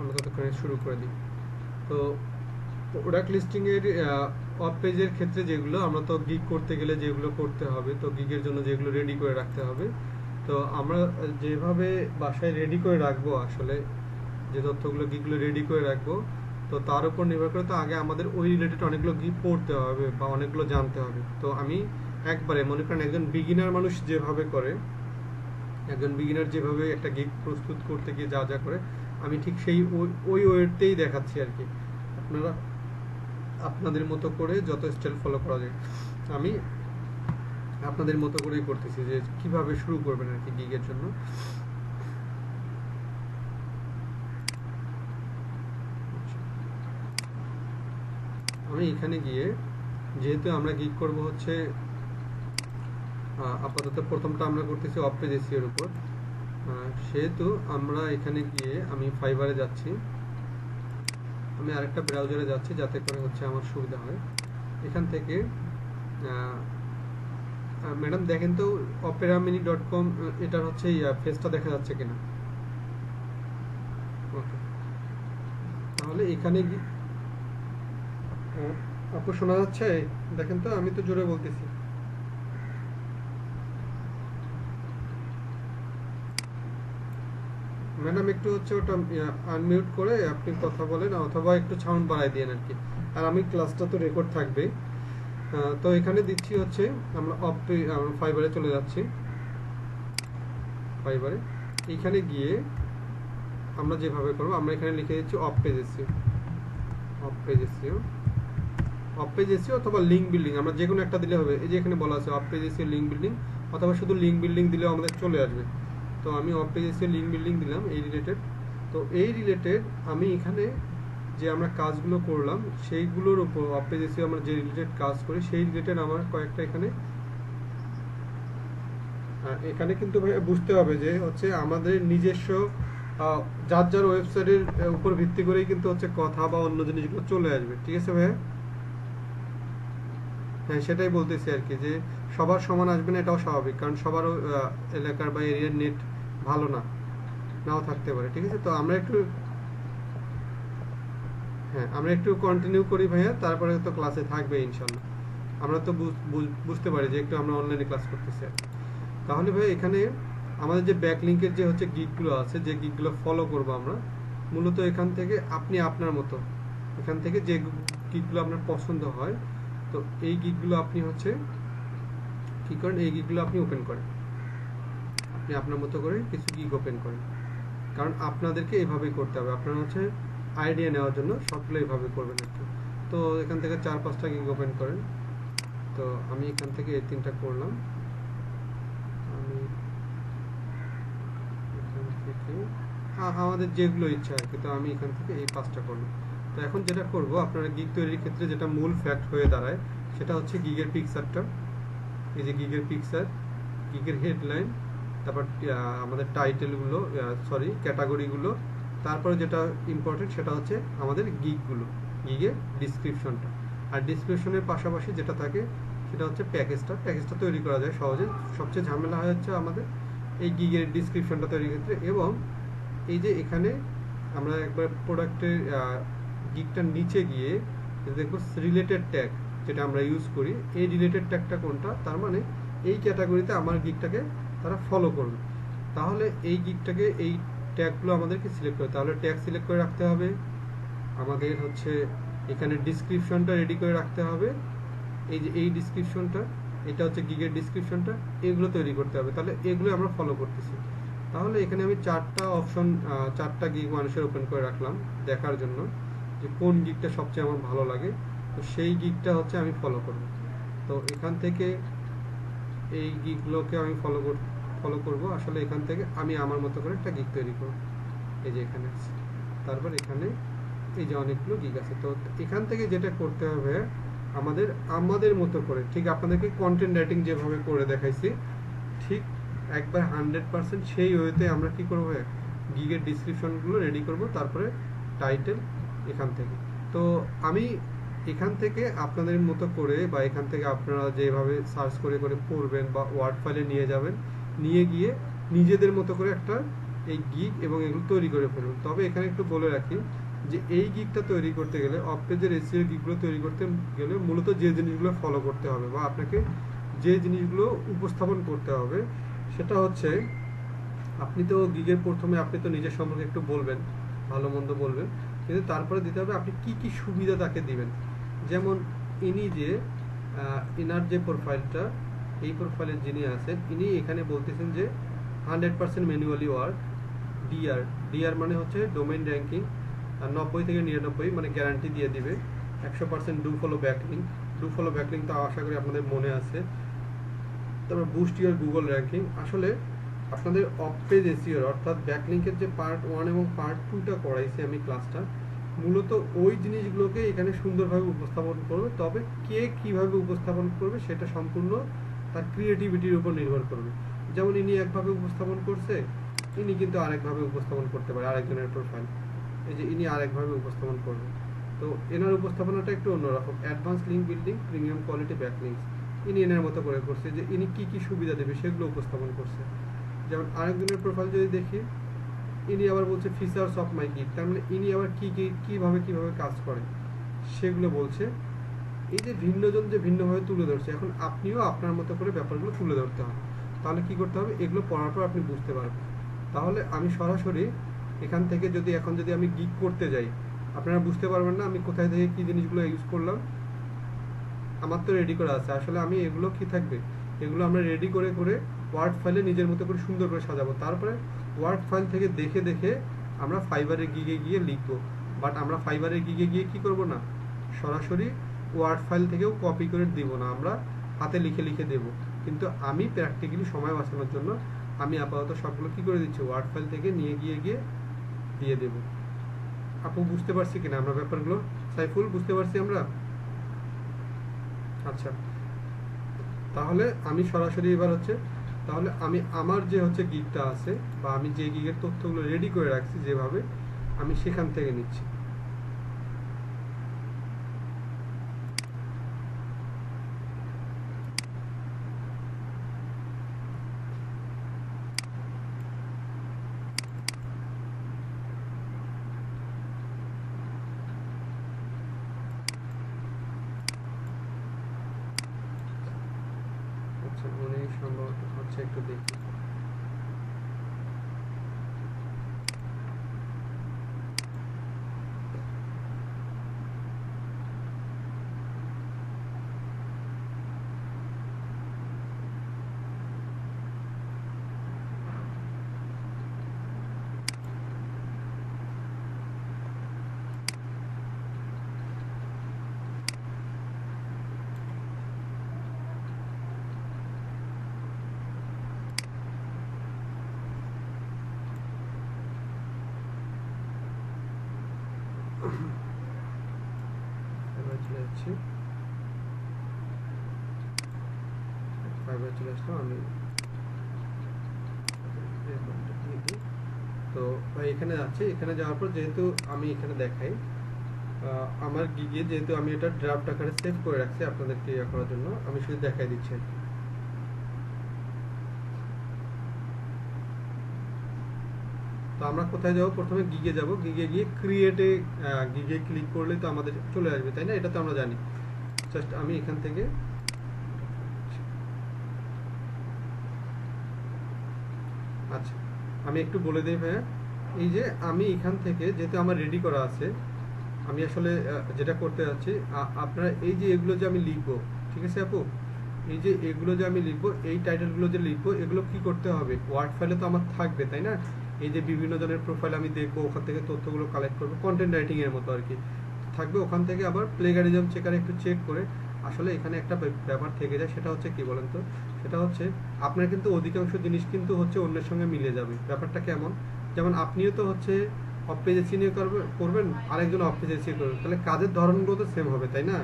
আমরা ততক্ষণে শুরু করে দিই। তো প্রোডাক্ট লিস্টিংয়ের ওয়েব পেজের ক্ষেত্রে যেগুলো আমরা তো গিগ করতে গেলে যেগুলো করতে হবে, তো গিগের জন্য যেগুলো রেডি করে রাখতে হবে, তো আমরা যেভাবে বাসায় রেডি করে রাখবো, আসলে যে তথ্যগুলো গিগগুলো রেডি করে রাখবো, তো তার উপর নির্ভর করে তো আগে আমাদের ওই রিলেটেড অনেকগুলো গিগ পড়তে হবে বা অনেকগুলো জানতে হবে। তো আমি একবারে মনে করেন একজন বিগিনার মানুষ যেভাবে করে, একজন বিগিনার যেভাবে একটা গিগ প্রস্তুত করতে গিয়ে যা যা করে, আমি ঠিক সেই ওই ওয়েতেই দেখাচ্ছি আর কি। আপনারা আপনাদের মতো করে যত স্টাইল ফলো করা যায় আমি আপনাদের মতো করেই করতেছি, যে কিভাবে শুরু করবেন আর কি গিগের জন্য। আমি এখানে গিয়ে, যেহেতু আমরা গিগ করব হচ্ছে আপাতত প্রথমটা আমরা করতেছি অফ পেজ এসইওর উপর, সেহেতু আমরা এখানে গিয়ে আমি ফাইবারে যাচ্ছি, আমি আরেকটা ব্রাউজারে যাচ্ছি যাতে করে হচ্ছে আমার সুবিধা হয়। এখান থেকে ম্যাডাম দেখেন তো operamini.com এটার হচ্ছে ফেসটা দেখা যাচ্ছে কিনা। ওকে, তাহলে এখানে আপু শোনা যাচ্ছে? দেখেন তো, আমি তো জোরে বলতেছি। ম্যাডাম একটু হচ্ছে ওটা আনমিউট করে আপনি কথা বলেন, অথবা একটু সাউন্ড বাড়াই দিয়েন আর কি। আর আমি ক্লাসটা তো রেকর্ড থাকবে। তো এখানে দিচ্ছি হচ্ছে আমরা ফাইবারে চলে যাচ্ছি। ফাইবারে এখানে গিয়ে আমরা যেভাবে করবো, আমরা এখানে লিখে দিচ্ছি of page SEO, of page SEO, of page SEO অথবা লিঙ্ক বিল্ডিং, আমরা যে কোনো একটা দিলে হবে। এই যে এখানে বলা আছে of page SEO link building, অথবা শুধু লিঙ্ক বিল্ডিং দিলেও আমাদের চলে আসবে। তো আমি of page SEO link building দিলাম এই রিলেটেড। তো এই রিলেটেড আমি এখানে যে আমরা কাজগুলো করলাম সেইগুলোর উপর অফ পেজ এসইও আমরা যে রিলেটেড কাজ করি সেই রিলেটেড আমার কয়েকটা এখানে এখানে কিন্তু ভাই বুঝতে হবে যে হচ্ছে আমাদের নিজস্ব যার যার ওয়েবসাইটের উপর ভিত্তি করেই কিন্তু হচ্ছে কথা বা অন্য জিনিসগুলো চলে আসবে। ঠিক আছে ভাইয়া? হ্যাঁ, সেটাই বলতেছি আর কি, যে সবার সমান আসবে না, এটাও স্বাভাবিক, কারণ সবারও এলাকার বা এরিয়ার নেট ভালো না, নাও থাকতে পারে। ঠিক আছে, তো আমরা একটু আমরা একটু কন্টিনিউ করি ভাইয়া, তারপরে তো ক্লাসে থাকবে ইনশাল্লাহ। আমরা তো বুঝতে পারি যে একটু আমরা অনলাইনে ক্লাস করতেছি আর কি। তাহলে ভাই এখানে আমাদের যে ব্যাকলিংকের যে হচ্ছে গিগগুলো আছে, যে গিগগুলো ফলো করব আমরা, মূলত এখান থেকে আপনি আপনার মতো এখান থেকে যে গিগগুলো আপনার পছন্দ হয়, তো এই গিগগুলো আপনি হচ্ছে কি করেন, এই গিগগুলো আপনি ওপেন করেন, আপনি আপনার মতো করে কিছু গিগ ওপেন করেন, কারণ আপনাদেরকে এভাবেই করতে হবে। আপনারা হচ্ছে আইডিয়া নেওয়ার জন্য সবগুলো এভাবে করবেন আর কি। তো এখান থেকে 4-5টা গিগ ওপেন করেন। তো আমি এখান থেকে এই 3টা করলাম, আমি এখান থেকে আমাদের যেগুলো ইচ্ছা আর কি। তো আমি এখান থেকে এই 5টা করলাম। তো এখন যেটা করব, আপনারা গিগ তৈরির ক্ষেত্রে যেটা মূল ফ্যাক্ট হয়ে দাঁড়ায় সেটা হচ্ছে গিগের পিকচারটা। এই যে গিগের পিকচার, গিগের হেডলাইন, তারপর আমাদের টাইটেলগুলো, সরি ক্যাটাগরিগুলো, তারপরে যেটা ইম্পর্টেন্ট সেটা হচ্ছে আমাদের গিগগুলো, গিগের ডিসক্রিপশনটা। আর ডিসক্রিপশনের পাশাপাশি যেটা থাকে সেটা হচ্ছে প্যাকেজটা তৈরি করা যায় সহজে। সবচেয়ে ঝামেলা হয় হচ্ছে আমাদের এই গিগের ডিসক্রিপশনটা তৈরির ক্ষেত্রে। এবং এই যে এখানে আমরা একবার প্রোডাক্টের গিগটার নিচে গিয়ে দেখবো রিলেটেড ট্যাগ যেটা আমরা ইউজ করি, এই রিলেটেড ট্যাগটা কোনটা, তার মানে এই ক্যাটাগরিতে আমার গিগটাকে তারা ফলো করবে। তাহলে এই গিগটাকে, এই ট্যাগগুলো আমাদেরকে সিলেক্ট করে, তাহলে ট্যাগ সিলেক্ট করে রাখতে হবে আমাদের, হচ্ছে এখানে ডিসক্রিপশনটা রেডি করে রাখতে হবে। এই যে এই ডিসক্রিপশনটা, এটা হচ্ছে গিগের ডিসক্রিপশনটা, এগুলো তৈরি করতে হবে। তাহলে এগুলো আমরা ফলো করতেছি। তাহলে এখানে আমি 4টা অপশন, 4টা গিগ মানুষের ওপেন করে রাখলাম দেখার জন্য যে কোন গিগটা সবচেয়ে আমার ভালো লাগে, তো সেই গিগটা হচ্ছে আমি ফলো করব। তো এখান থেকে এই গিগগুলোকে আমি ফলো করব। আসলে এখান থেকে আমি আমার মতো করে একটা গিগ তৈরি করব। এই যে এখানে আছে, তারপর এখানে এই যে অনেকগুলো গিগ আছে। তো এখান থেকে যেটা করতে হবে আমাদের মতো করে, ঠিক আপনাদেরকে কন্টেন্ট রাইটিং যেভাবে করে দেখাইছি, ঠিক একবার 100% সেই ওয়েতে আমরা কি করবো, গিগের ডিসক্রিপশনগুলো রেডি করব, তারপরে টাইটেল এখান থেকে। তো আমি এখান থেকে আপনাদের মতো করে, বা এখান থেকে আপনারা যেভাবে সার্চ করে করে পড়বেন বা ওয়ার্ড ফাইলে নিয়ে যাবেন, নিয়ে গিয়ে নিজেদের মতো করে একটা এই গিগ এবং এগুলো তৈরি করে ফেলুন। তবে এখানে একটু বলে রাখি যে এই গিগটা তৈরি করতে গেলে অফ পেজের এসইও গিগগুলো তৈরি করতে গেলে মূলত যে জিনিসগুলো ফলো করতে হবে বা আপনাকে যে জিনিসগুলো উপস্থাপন করতে হবে সেটা হচ্ছে, আপনি তো গিগের প্রথমে আপনি তো নিজের সম্পর্কে একটু বলবেন, ভালো মন্দ বলবেন, কিন্তু তারপরে দিতে হবে আপনি কি কি সুবিধা তাকে দিবেন। যেমন ইনি যে ইনার যে প্রোফাইলটা, এই প্রোফাইলের যিনি আছেন ইনি এখানে বলতেছেন যে 100% ম্যানুয়ালি ওয়ার্ক, ডিআর ডিআর মানে হচ্ছে ডোমেইন র্যাঙ্কিং, আর 90 থেকে 99 মানে গ্যারান্টি দিয়ে দিবে। 100% do follow backlink, do follow backlink তো আশা করি আপনাদের মনে আছে। তারপর বুস্ট ইউর গুগল র্যাঙ্কিং। আসলে আপনাদের অফ পেজ এসইওর অর্থাৎ ব্যাকলিঙ্কের যে পার্ট 1 এবং পার্ট 2টা করাইছি আমি ক্লাসটা, মূলত ওই জিনিসগুলোকে এখানে সুন্দরভাবে উপস্থাপন করবে। তবে কে কিভাবে উপস্থাপন করবে সেটা সম্পূর্ণ তার ক্রিয়েটিভিটির উপর নির্ভর করবে। যেমন ইনি একভাবে উপস্থাপন করছে, ইনি কিন্তু আরেকভাবে উপস্থাপন করতে পারে আরেকজনের প্রোফাইল। এই যে ইনি আরেকভাবে উপস্থাপন করবে, তো এনার উপস্থাপনাটা একটু অন্যরকম। Advance link building, premium quality backlinks, ইনি এনার মতো করে করছে যে ইনি কি কি সুবিধা দেবে সেগুলো উপস্থাপন করছে। যেমন আরেকজনের প্রোফাইল যদি দেখি, ইনি আবার বলছে ফিচার্স অফ মাই গিগ, তার মানে ইনি আবার কি কি কিভাবে কাজ করে সেগুলো বলছে। এই যে ভিন্নজন যে ভিন্নভাবে তুলে ধরছে, এখন আপনিও আপনার মতো করে ব্যাপারগুলো তুলে ধরতে হবে। তাহলে কি করতে হবে, এগুলো পড়ার পর আপনি বুঝতে পারবেন। তাহলে আমি সরাসরি এখান থেকে এখন যদি আমি গিগ করতে যাই, আপনারা বুঝতে পারবেন না আমি কোথায় থেকে কি জিনিসগুলো ইউজ করলাম। আমার তো রেডি করা আছে, আসলে আমি এগুলো কি থাকবে, এগুলো আমরা রেডি করে করে ওয়ার্ড ফাইলে নিজের মতো করে সুন্দর করে সাজাবো। তারপরে ওয়ার্ড ফাইল থেকে দেখে দেখে আমরা ফাইবারের গিগে গিয়ে লিখবো। বাট আমরা ফাইবারের গিগে গিয়ে কি করব না, সরাসরি ওয়ার্ড ফাইল থেকেও কপি করে দিব না, আমরা হাতে লিখে লিখে দেব। কিন্তু আমি প্র্যাকটিক্যালি সময় বাঁচানোর জন্য আমি আপাতত সবগুলো কি করে দিচ্ছি, ওয়ার্ড ফাইল থেকে নিয়ে গিয়ে দিয়ে দেব। আপু বুঝতে পারছি কিনা আমরা ব্যাপারগুলো? সাইফুল বুঝতে পারছি আমরা? আচ্ছা, তাহলে আমি সরাসরি এবার হচ্ছে, তাহলে আমি আমার যে হচ্ছে গিগটা আছে বা আমি যে গিগের তথ্যগুলো রেডি করে রাখছি যেভাবে, আমি সেখান থেকে নিচ্ছি। আচ্ছা, উনি সম্ভবত হচ্ছে একটু দেখি। এবার চলে যাচ্ছি, ফাইবার চলে আসলাম আমি। তো এখানে যাচ্ছি, এখানে যাওয়ার পর যেহেতু আমি এখানে দেখাই আমার গিগে, যেহেতু আমি এটা ড্রাফট আকারে সেভ করে রাখছি আপনাদেরকে ইয়ে করার জন্য, আমি শুধু দেখাই দিচ্ছি আর কি। তো আমরা কোথায় যাব, প্রথমে গিগে যাব, গিগে গিয়ে ক্রিয়েটে গিগে ক্লিক করলে তো আমাদের চলে আসবে, তাই না? এটা তো আমরা জানি। জাস্ট আমি এখান থেকে আচ্ছা আমি একটু বলে দিই ভাইয়া, এই যে আমি এখান থেকে যেহেতু আমার রেডি করা আছে, আমি আসলে যেটা করতে যাচ্ছি, আপনারা এই যে এগুলো যে আমি লিখবো, ঠিক আছে আপু, এই যে এগুলো যে আমি লিখবো, এই টাইটেলগুলো যে লিখবো, এগুলো কি করতে হবে, ওয়ার্ড ফাইলে তো আমার থাকবে, তাই না? এই যে বিভিন্ন জনের প্রোফাইল আমি দেখবো, ওখান থেকে তথ্যগুলো কালেক্ট করবো, কন্টেন্ট রাইটিং এর মতো আর কি থাকবে। ওখান থেকে আবার প্লেগারিজম চেকার একটু চেক করে, আসলে এখানে একটা ব্যাপার থেকে যায়, সেটা হচ্ছে কি বলেন তো, সেটা হচ্ছে আপনার কিন্তু অধিকাংশ জিনিস কিন্তু হচ্ছে অন্যের সঙ্গে মিলে যাবে। ব্যাপারটা কেমন, যেমন আপনিও তো হচ্ছে অফ পেজে চিনিয়ে করবেন, আরেকজন অফ পেজে চিনিয়ে করবেন, তাহলে কাজের ধরনগুলো তো সেম হবে, তাই না?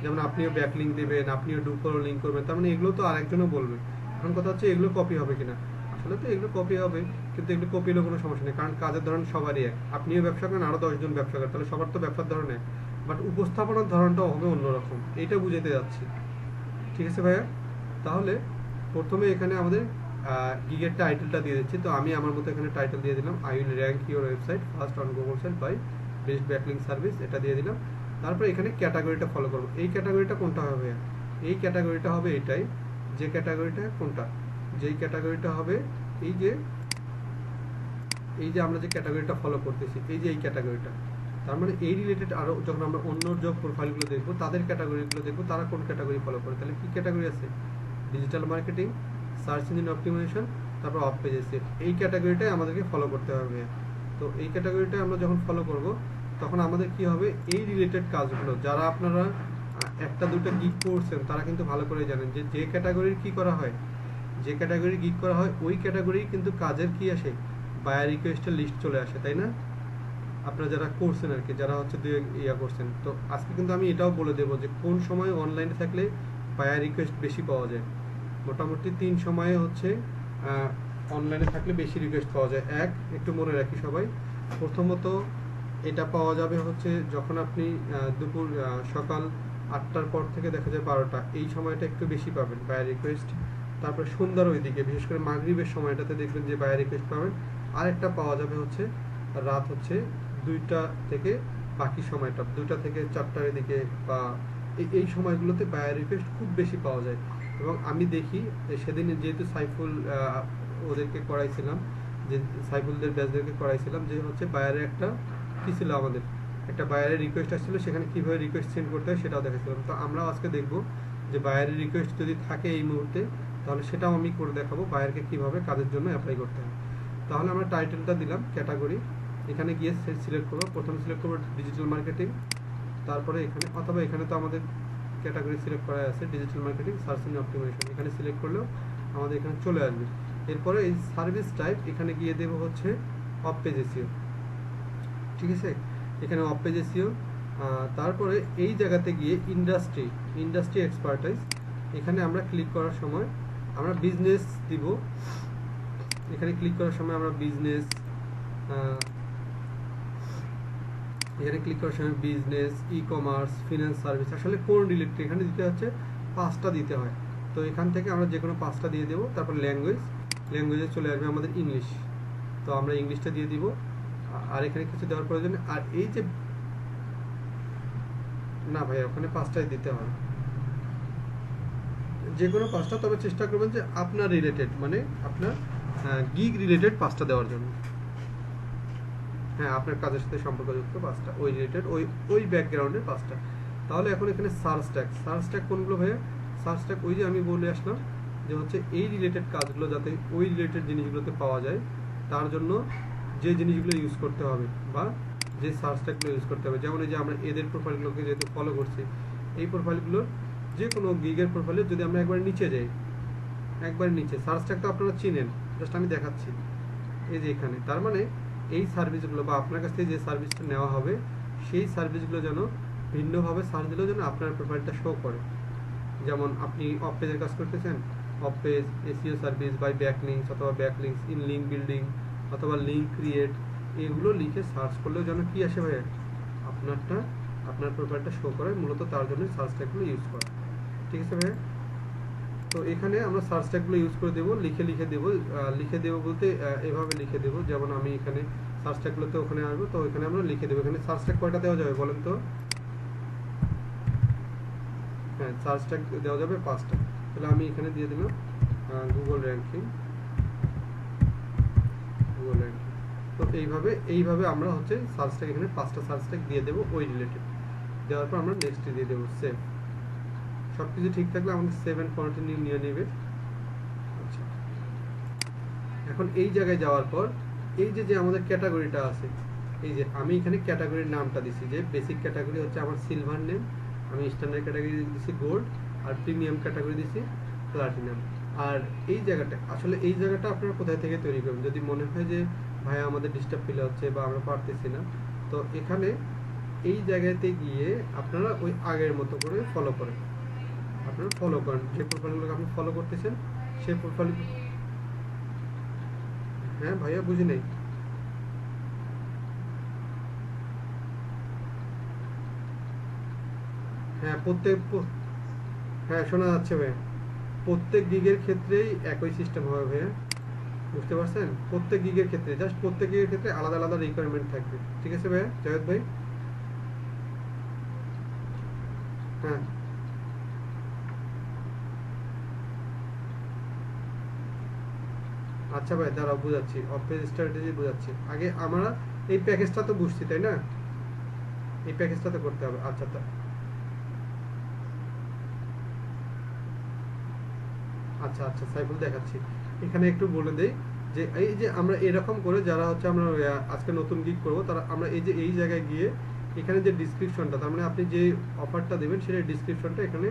যেমন আপনিও ব্যাক লিঙ্ক দেবেন, আপনিও ডু ফলো লিঙ্ক করবেন, তার মানে এগুলো তো আরেকজনও বলবে। এখন কথা হচ্ছে এগুলো কপি হবে কিনা, আসলে তো এগুলো কপি হবে, কিন্তু এগুলো কপি হলে কোনো সমস্যা নেই, কারণ কাজের ধরন সবারই এক। আপনিও ব্যবসা করেন, আরো 10 জন ব্যবসা করেন, তাহলে সবার তো ব্যবসার ধরন এক, বাট উপস্থাপনার ধরনটাও হবে অন্যরকম, এইটা বুঝাতে যাচ্ছি। ঠিক আছে ভাইয়া? তাহলে প্রথমে এখানে আমাদের গিগের টাইটেলটা দিয়ে দিচ্ছি। তো আমি আমার মতো এখানে টাইটেল দিয়ে দিলাম, I will rank your website first on Google search by best backlink service, এটা দিয়ে দিলাম। তারপর এখানে ক্যাটাগরিটা ফলো করবো। এই ক্যাটাগরিটা কোনটা হবে? এই ক্যাটাগরিটা হবে এটাই, যে ক্যাটাগরিটা কোনটা, যেই ক্যাটাগরিটা হবে এই যে আমরা যে ক্যাটাগরিটা ফলো করতেছি, এই যে এই ক্যাটাগরিটা। তার মানে এই রিলেটেড আরও যখন আমরা অন্য জব প্রোফাইলগুলো দেখবো, তাদের ক্যাটাগরিগুলো দেখবো, তারা কোন ক্যাটাগরি ফলো করে। তাহলে কি ক্যাটাগরি আছে? Digital marketing, search engine optimization, তারপর অফ পেজ এসইও, এই ক্যাটাগরিটাই আমাদেরকে ফলো করতে হবে। তো এই ক্যাটাগরিটা আমরা যখন ফলো করব, তখন আমাদের কি হবে, এই রিলেটেড কাজগুলো যারা আপনারা একটা দুটো গিগ করছেন, তারা কিন্তু ভালো করে জানেন যে যে ক্যাটাগরির কি করা হয়, যে ক্যাটাগরি গিগ করা হয়, ওই ক্যাটাগরি কিন্তু কাজের কি আসে, বায়ার রিকোয়েস্টের লিস্ট চলে আসে, তাই না? আপনারা যারা করছেন আর কি, যারা হচ্ছে ইয়া করছেন। তো আজকে কিন্তু আমি এটাও বলে দেবো যে কোন সময় অনলাইনে থাকলে বায়ার রিকোয়েস্ট বেশি পাওয়া যায়। মোটামুটি 3 সময়ে হচ্ছে অনলাইনে থাকলে বেশি রিকোয়েস্ট পাওয়া যায়। একটু মনে রাখি সবাই, প্রথমত এটা পাওয়া যাবে হচ্ছে যখন আপনি দুপুর সকাল 8টার পর থেকে দেখা যায় 12টা, এই সময়টা একটু বেশি পাবেন বায়ার রিকোয়েস্ট। তারপরে সন্ধ্যার ওইদিকে, বিশেষ করে মাগরিবের সময়টাতে দেখবেন যে বায়ার রিকোয়েস্ট পাবেন। আরেকটা পাওয়া যাবে হচ্ছে রাত হচ্ছে 2টা থেকে, বাকি সময়টা 2টা থেকে 4টার দিকে, বা এই সময়গুলোতে বায়ার রিকোয়েস্ট খুব বেশি পাওয়া যায়। এবং আমি দেখি সেদিন যেহেতু সাইফুল ওদেরকে করাইছিলাম, যে সাইফুলদের ব্যাচদেরকে করাইছিলাম, যে হচ্ছে বায়ারের একটা কি ছিল, আমাদের একটা বায়ারের রিকোয়েস্ট আসছিল, সেখানে কীভাবে রিকোয়েস্ট সেন্ড করতে হয় সেটাও দেখাচ্ছিলাম। তো আমরাও আজকে দেখবো যে বায়ারের রিকোয়েস্ট যদি থাকে এই মুহূর্তে, তাহলে সেটাও আমি করে দেখাবো বায়ারকে কীভাবে কাজের জন্য অ্যাপ্লাই করতে হয়। তাহলে আমরা টাইটেলটা দিলাম ক্যাটাগরি, এখানে গিয়ে সিলেক্ট করবো, প্রথমে সিলেক্ট করবো ডিজিটাল মার্কেটিং, তারপরে এখানে, অথবা এখানে তো আমাদের ক্যাটাগরি সিলেক্ট করা আছে digital marketing search engine optimization, এখানে সিলেক্ট করলেও আমাদের এখানে চলে আসবে। এরপরে এই সার্ভিস টাইপ এখানে গিয়ে দেবো হচ্ছে অফ পেজ এসইও, ঠিক আছে, এখানে অফ পেজ এসইও। তারপরে এই জায়গাতে গিয়ে ইন্ডাস্ট্রি এক্সপার্টাইজ, এখানে আমরা ক্লিক করার সময় আমরা বিজনেস দিব। এখানে ক্লিক করার সময় আমরা বিজনেস, এখানে ক্লিক করার সময় business, e commerce, finance service, আসলে কোন রিলেটেড এখানে দিতে হচ্ছে 5টা দিতে হয়। তো এখান থেকে আমরা যে কোনো 5টা দিয়ে দেবো। তারপর ল্যাঙ্গুয়েজে চলে আসবে আমাদের ইংলিশ, তো আমরা ইংলিশটা দিয়ে দিব। আর এখানে কিছু দেওয়ার প্রয়োজন, আর এই যে না ভাই, ওখানে 5টাই দিতে হয়, যে কোনো 5টা, তবে চেষ্টা করবেন যে আপনার রিলেটেড, মানে আপনার গিগ রিলেটেড 5টা দেওয়ার জন্য। হ্যাঁ, আপনার কাজের সাথে সম্পর্কযুক্ত 5টা, ওই রিলেটেড, ওই ব্যাকগ্রাউন্ডের 5টা। তাহলে এখন এখানে সার্চ ট্যাগ কোনগুলো ভাইয়া? সার্চ ট্যাগ ওই যে আমি বলে আসলাম যে হচ্ছে এই রিলেটেড কাজগুলো যাতে ওই রিলেটেড জিনিসগুলোতে পাওয়া যায়, তার জন্য যে জিনিসগুলো ইউজ করতে হবে বা যে সার্চ ট্যাগগুলো ইউজ করতে হবে। যেমন এই যে আমরা এদের প্রোফাইলগুলোকে যেহেতু ফলো করছি, এই প্রোফাইলগুলোর যে কোনো গিগের প্রোফাইলে যদি আমরা একবার নিচে যাই, একবার নিচে সার্চ ট্যাগ তো আপনারা চিনেন, জাস্ট আমি দেখাচ্ছি, এই যে এখানে। তার মানে এই সার্ভিসগুলো বা আপনার কাছ থেকে যে সার্ভিসটা নেওয়া হবে, সেই সার্ভিসগুলো যেন ভিন্নভাবে সার্চ দিলেও যেন আপনার প্রোফাইলটা শো করে। যেমন আপনি অফ পেজের কাজ করতেছেন, off page SEO service by backlinks, অথবা ব্যাকলিংস ইন লিঙ্ক বিল্ডিং, অথবা লিঙ্ক ক্রিয়েট, এগুলো লিখে সার্চ করলেও যেন কি আসে ভাই, আপনার প্রোফাইলটা শো করে। মূলত তার জন্য সার্চ ট্যাগগুলো ইউজ করা, ঠিক আছে ভাই? তো এখানে আমরা সার্চ ট্যাগগুলো ইউজ করে দেবো, লিখে দেবো বলতে এভাবে লিখে দেবো। যেমন আমি এখানে সার্চ ট্যাগগুলোতে ওখানে আসবো, তো এখানে আমরা লিখে দেবো। এখানে সার্চ ট্যাগ কয়টা দেওয়া যাবে বলেন তো? হ্যাঁ, সার্চ ট্যাগ দেওয়া যাবে 5টা। তাহলে আমি এখানে দিয়ে দিলাম গুগল র্যাঙ্কিং। তো এইভাবে আমরা হচ্ছে সার্চ ট্যাগ এখানে 5টা সার্চ ট্যাগ দিয়ে দেবো ওই রিলেটেড। দেওয়ার পর আমরা নেক্সট দিয়ে দেবো সেভ। সব কিছু ঠিক থাকলে আমাদের সেভ এন্ড কন্টিনিউ নিয়ে নেবে। আচ্ছা, এখন এই জায়গায় যাওয়ার পর এই যে আমাদের ক্যাটাগরিটা আছে, এই যে আমি এখানে ক্যাটাগরির নামটা দিছি, যে বেসিক ক্যাটাগরি হচ্ছে আমার সিলভার নেম, আমি স্ট্যান্ডার্ড ক্যাটাগরি দিছি গোল্ড, আর প্রিমিয়াম ক্যাটাগরি দিছি প্লাটিনাম। আর এই জায়গাটা, আসলে এই জায়গাটা আপনারা কোথায় থেকে তৈরি করবেন? যদি মনে হয় যে ভাই আমাদের ডিস্টার্ব ফিল হচ্ছে বা আমরা পারতেছি না, তো এখানে এই জায়গাতে গিয়ে আপনারা ওই আগের মতো করে ফলো করেন, যে প্রোফাইলগুলোকে আপনি ফলো করতেছেন সেই প্রোফাইল। হ্যাঁ ভাইয়া, বুঝি নাই। হ্যাঁ, হ্যাঁ শোনা যাচ্ছে ভাই। প্রত্যেক গিগের ক্ষেত্রেই একই সিস্টেম হবে ভাইয়া, বুঝতে পারছেন? প্রত্যেক গিগের ক্ষেত্রে জাস্ট প্রত্যেক গিগের ক্ষেত্রে আলাদা আলাদা রিকোয়ারমেন্ট থাকবে, ঠিক আছে ভাইয়া জাভেদ ভাই? হ্যাঁ আচ্ছা ভাই দাঁড়াও বুঝাচ্ছি, অফিস স্ট্র্যাটেজি বুঝাচ্ছি। আগে আমরা এই প্যাকেজটা তো বুঝছি তাই না, এই প্যাকেজটা তো করতে হবে। আচ্ছা আচ্ছা আচ্ছা সাইফুল দেখাচ্ছি। এখানে একটু বলে দেই যে এই যে আমরা এরকম করে যারা হচ্ছে আমরা আজকে নতুন গিগ করবো তারা আমরা এই যে এই জায়গায় গিয়ে এখানে যে ডিসক্রিপশনটা, তার মানে আপনি যে অফারটা দেবেন সেটা ডিসক্রিপশনটা এখানে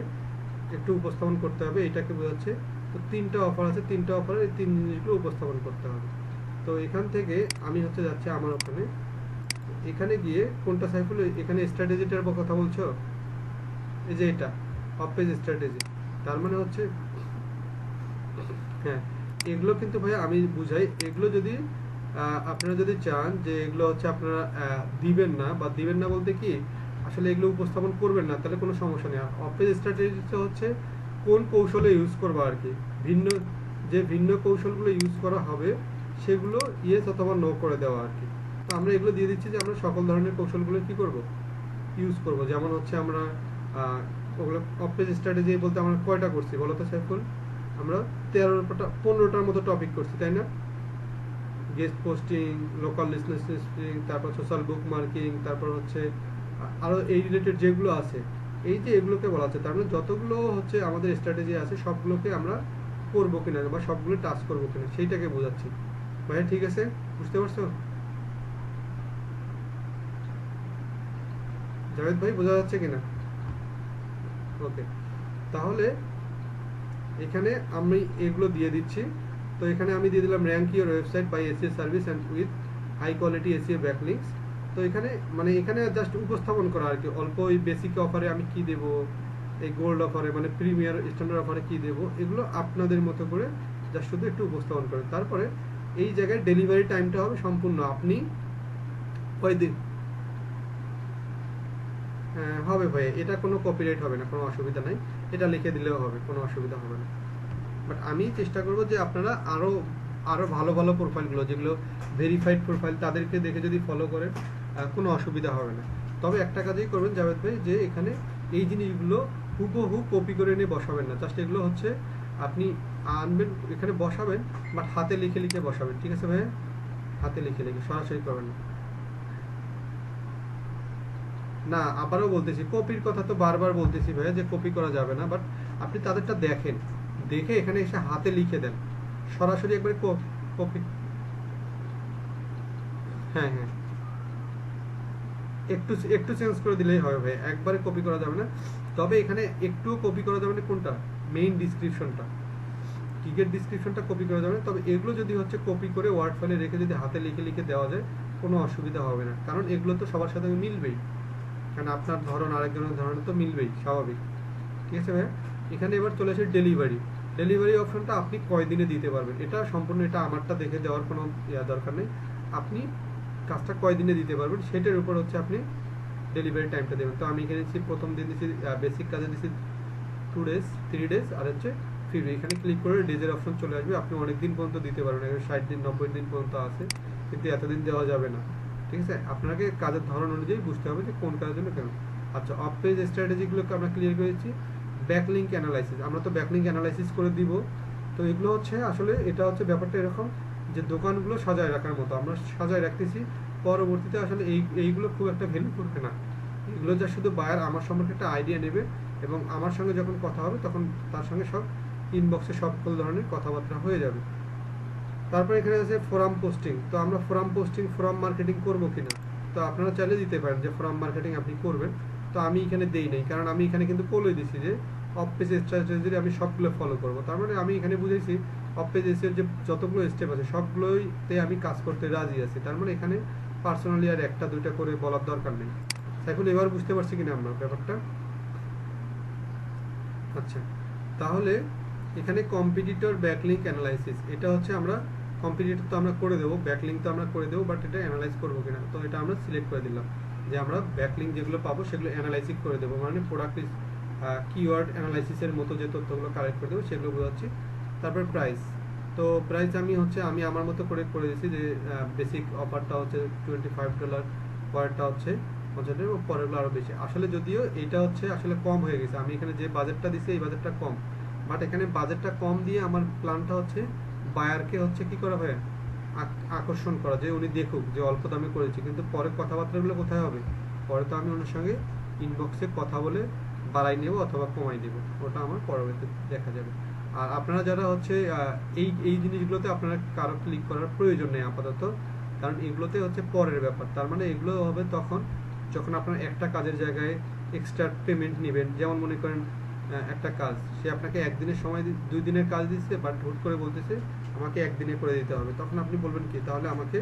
একটু উপস্থাপন করতে হবে, এটাকে বোঝাচ্ছে। তো 3টা অফার আছে, 3টা অফারের এই 3 জিনিসগুলো উপস্থাপন করতে হবে। তো এখান থেকে আমি হচ্ছে যাচ্ছি আমার ওখানে, এখানে গিয়ে কোনটা সাইফুল, এখানে স্ট্র্যাটেজিটার কথা বলছো, এই যে এটা অফ পেজ স্ট্র্যাটেজি, তার মানে হচ্ছে হ্যাঁ এগুলো কিন্তু ভাই আমি বুঝাই, এগুলো যদি আপনারা যদি চান যে এগুলো হচ্ছে আপনারা দিবেন না, বা দিবেন না বলতে কি আসলে এগুলো উপস্থাপন করবেন না, তাহলে কোনো সমস্যা নেই। অফিস স্ট্র্যাটেজিটা হচ্ছে কোন কৌশলে ইউজ করবো আর কি, ভিন্ন যে ভিন্ন কৌশলগুলো ইউজ করা হবে সেগুলো ইয়েস অথবা নো করে দেওয়া আর কি। তো আমরা এগুলো দিয়ে দিচ্ছি যে আমরা সকল ধরনের কৌশলগুলো কি করব, ইউজ করব। যেমন হচ্ছে আমরা ওগুলো অফিস স্ট্র্যাটেজি বলতে আমরা কয়টা করছি বলো তো সাইফুল? আমরা 15টার মতো টপিক করছি তাই না? গেস্ট পোস্টিং, লোকাল লিসনিং, তারপর সোশ্যাল বুক মার্কিং, তারপর হচ্ছে আরো এই রিলেটেড যেগুলো আছে, এই যে এগুলোকে বলা হচ্ছে, তার মানে যতগুলো হচ্ছে আমাদের স্ট্র্যাটেজি আছে সবগুলোকে আমরা করবো কিনা বা সবগুলো টাচ করবো কিনা সেইটাকে বোঝাচ্ছি। ভাইয়া ঠিক আছে, বুঝতে পারছো জাভেদ ভাই, বোঝা যাচ্ছে কিনা? ওকে, তাহলে এখানে আমি এগুলো দিয়ে দিচ্ছি। তো এখানে আমি দিয়ে দিলাম rank your website by SEO service and with high quality SEO backlinks. তো এখানে মানে এখানে জাস্ট উপস্থাপন করা আর কি, অল্প ওই বেসিক অফারে আমি কি দেব, এই গোল্ড অফারে মানে প্রিমিয়ার স্ট্যান্ডার্ড অফারে কি দেব, এগুলো আপনাদের মতো করে জাস্ট শুধু একটু উপস্থাপন করেন। তারপরে এই জায়গায় ডেলিভারি টাইমটা হবে সম্পূর্ণ আপনি কয়দিন হবে ভাই, এটা কোনো কপিরাইট হবে না, কোনো অসুবিধা নাই, এটা লিখে দিলেও হবে, কোনো অসুবিধা হবে না। বাট আমি চেষ্টা করব যে আপনারা আরো আরো ভালো ভালো প্রোফাইলগুলো যেগুলো ভেরিফাইড প্রোফাইল তাদেরকে দেখে যদি ফলো করেন কোনো অসুবিধা হবে না। তবে একটা কাজই করবেন জাভেদ ভাই, যে এখানে এই জিনিসগুলো হুবহু কপি করে নিয়ে বসাবেন না, জাস্ট এগুলো হচ্ছে আপনি আনবেন এখানে বসাবেন, বাট হাতে লিখে লিখে বসাবেন, ঠিক আছে ভাই? হাতে লিখে লিখে সরাসরি করবেন না। না আবারও বলতেছি, কপির কথা তো বারবার বলতেছি ভাইয়া যে কপি করা যাবে না, বাট আপনি তাদেরটা দেখেন, দেখে এখানে এসে হাতে লিখে দেন, সরাসরি একবারে কপি। হ্যাঁ হ্যাঁ, একটু একটু চেঞ্জ করে দিলেই হবে ভাই, একবারে কপি করা যাবে না। তবে এখানে একটুও কপি করা যাবে না, কোনটা মেইন ডিসক্রিপশনটা, কিগের ডিসক্রিপশনটা কপি করা যাবে না। তবে এগুলো যদি হচ্ছে কপি করে ওয়ার্ড ফাইলে রেখে যদি হাতে লিখে লিখে দেওয়া যায় কোনো অসুবিধা হবে না, কারণ এগুলো তো সবার সাথে মিলবেই, কারণ আপনার ধরন আরেকজনের ধরন তো মিলবেই স্বাভাবিক, ঠিক আছে ভাই? এখানে এবার চলে আসে ডেলিভারি। ডেলিভারি অপশনটা আপনি কয় দিনে দিতে পারবেন, এটা সম্পূর্ণ এটা আমারটা দেখে দেওয়ার কোনো দরকার নেই। আপনি কাজটা কয় দিনে দিতে পারবেন সেটার উপর হচ্ছে আপনি ডেলিভারি টাইমটা দেবেন। তো আমি এখানে দিচ্ছি প্রথম দিন দিচ্ছি বেসিক কাজে দিচ্ছি 2 ডেজ, 3 ডেজ, আর হচ্ছে 3 ডে। এখানে ক্লিক করে ডেজের অপশন চলে আসবে, আপনি অনেক দিন পর্যন্ত দিতে পারবেন, এখানে 60 দিন 90 দিন পর্যন্ত আছে, কিন্তু এতদিন দেওয়া যাবে না, ঠিক আছে? আপনাকে কাজের ধরন অনুযায়ী বুঝতে হবে যে কোন কাজের জন্য কেন। আচ্ছা, অফ পেজ স্ট্র্যাটেজিগুলোকে আমরা ক্লিয়ার করেছি। ব্যাকলিঙ্ক অ্যানালাইসিস, আমরা তো ব্যাকলিঙ্ক অ্যানালাইসিস করে দিব। তো এগুলো হচ্ছে আসলে এটা হচ্ছে ব্যাপারটা এরকম যে দোকানগুলো সাজায় রাখার মতো আমরা সাজায় রাখতেছি, পরবর্তীতে আসলে এইগুলো খুব একটা ভ্যালু করবে না। এগুলো যা শুধু বায়ার আমার সম্পর্কে একটা আইডিয়া নেবে এবং আমার সঙ্গে যখন কথা হবে তখন তার সঙ্গে সব ইনবক্সে সকল ধরনের কথাবার্তা হয়ে যাবে। তারপর এখানে আছে ফোরাম পোস্টিং। তো আমরা ফোরাম পোস্টিং, ফোরাম মার্কেটিং করবো কিনা, তো আপনারা চাইলে দিতে পারেন যে ফোরাম মার্কেটিং আপনি করবেন। তো আমি এখানে দেই নাই, কারণ আমি এখানে কিন্তু বলে দিছি যে অফ পেজ স্ট্র্যাটেজি আমি সবগুলো ফলো করবো। তার মানে আমি এখানে বুঝেছি অফ পেজ এর যে যতগুলো স্টেপ আছে সবগুলোইতে আমি কাজ করতে রাজি আছি। তার মানে এখানে পার্সোনালি আর একটা দুইটা করে বলার দরকার নেই। সাইফুল এবার বুঝতে পারছি কিনা আমরা ব্যাপারটা? আচ্ছা, তাহলে এখানে কম্পিটিটর ব্যাকলিঙ্ক অ্যানালাইসিস, এটা হচ্ছে আমরা কম্পিটিটর তো আমরা করে দেবো, ব্যাকলিঙ্ক তো আমরা করে দেবো, বাট এটা অ্যানালাইজ করবো কিনা, তো এটা আমরা সিলেক্ট করে দিলাম যে আমরা ব্যাকলিঙ্ক যেগুলো পাবো সেগুলো অ্যানালাইসিস করে দেবো, মানে প্রোডাক্ট কিওয়ার্ড অ্যানালাইসিসের মতো যে তথ্যগুলো কালেক্ট করে দেবো সেগুলো বোঝাচ্ছি। তারপর প্রাইস, তো প্রাইস আমি আমার মতো করে দিয়েছি যে বেসিক অফারটা হচ্ছে $25, পরেরটা হচ্ছে 50, ও পরেরগুলো আরও বেশি। আসলে যদিও এটা হচ্ছে আসলে কম হয়ে গেছে, আমি এখানে যে বাজেটটা দিচ্ছি এই বাজেটটা কম, বাট এখানে বাজেটটা কম দিয়ে আমার প্ল্যানটা হচ্ছে বায়ারকে হচ্ছে কি করা হয়, আকর্ষণ করা, যে উনি দেখুক যে অল্প দামে করেছি, কিন্তু পরে কথাবার্তাগুলো কোথায় হবে, পরে তো আমি ওনার সঙ্গে ইনবক্সে কথা বলে বাড়াই নেব অথবা কমাই দেবো, ওটা আমার পরবর্তীতে দেখা যাবে। আর আপনারা যারা হচ্ছে এই জিনিসগুলোতে আপনারা কারো ক্লিক করার প্রয়োজন নেই আপাতত, কারণ এগুলোতে হচ্ছে পরের ব্যাপার। তার মানে এগুলো হবে তখন যখন আপনার একটা কাজের জায়গায় এক্সট্রা পেমেন্ট নেবেন। যেমন মনে করেন একটা কাজ, সে আপনাকে একদিনের সময় 2 দিনের কাজ দিচ্ছে, বাট হুট করে বলতেছে আমাকে একদিনে করে দিতে হবে, তখন আপনি বলবেন কি তাহলে আমাকে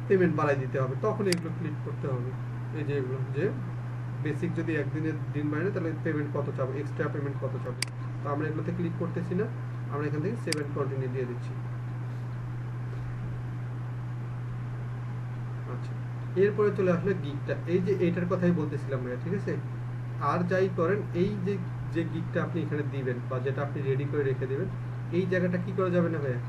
পেমেন্ট বাড়াই দিতে হবে, তখন এগুলো ক্লিক করতে হবে। এই যে এগুলো যে বেসিক যদি একদিনের দিন বাড়ে তাহলে পেমেন্ট কত চাবো, এক্সট্রা পেমেন্ট কত চাবো, তো আমরা এগুলোতে ক্লিক করতেছি না, আমরা এখান থেকে 7 কন্টিনিউ দিয়ে দিচ্ছি। আচ্ছা, এরপরে চলে আসলে গিগটা, এই যে এইটার কথাই বলতেছিলাম ভাইয়া, ঠিক আছে। আর যাই করেন এই যে যে গিগটা আপনি এখানে দিবেন বা যেটা আপনি রেডি করে রেখে দেবেন, এই জায়গাটা কি করা যাবে না ভাইয়া,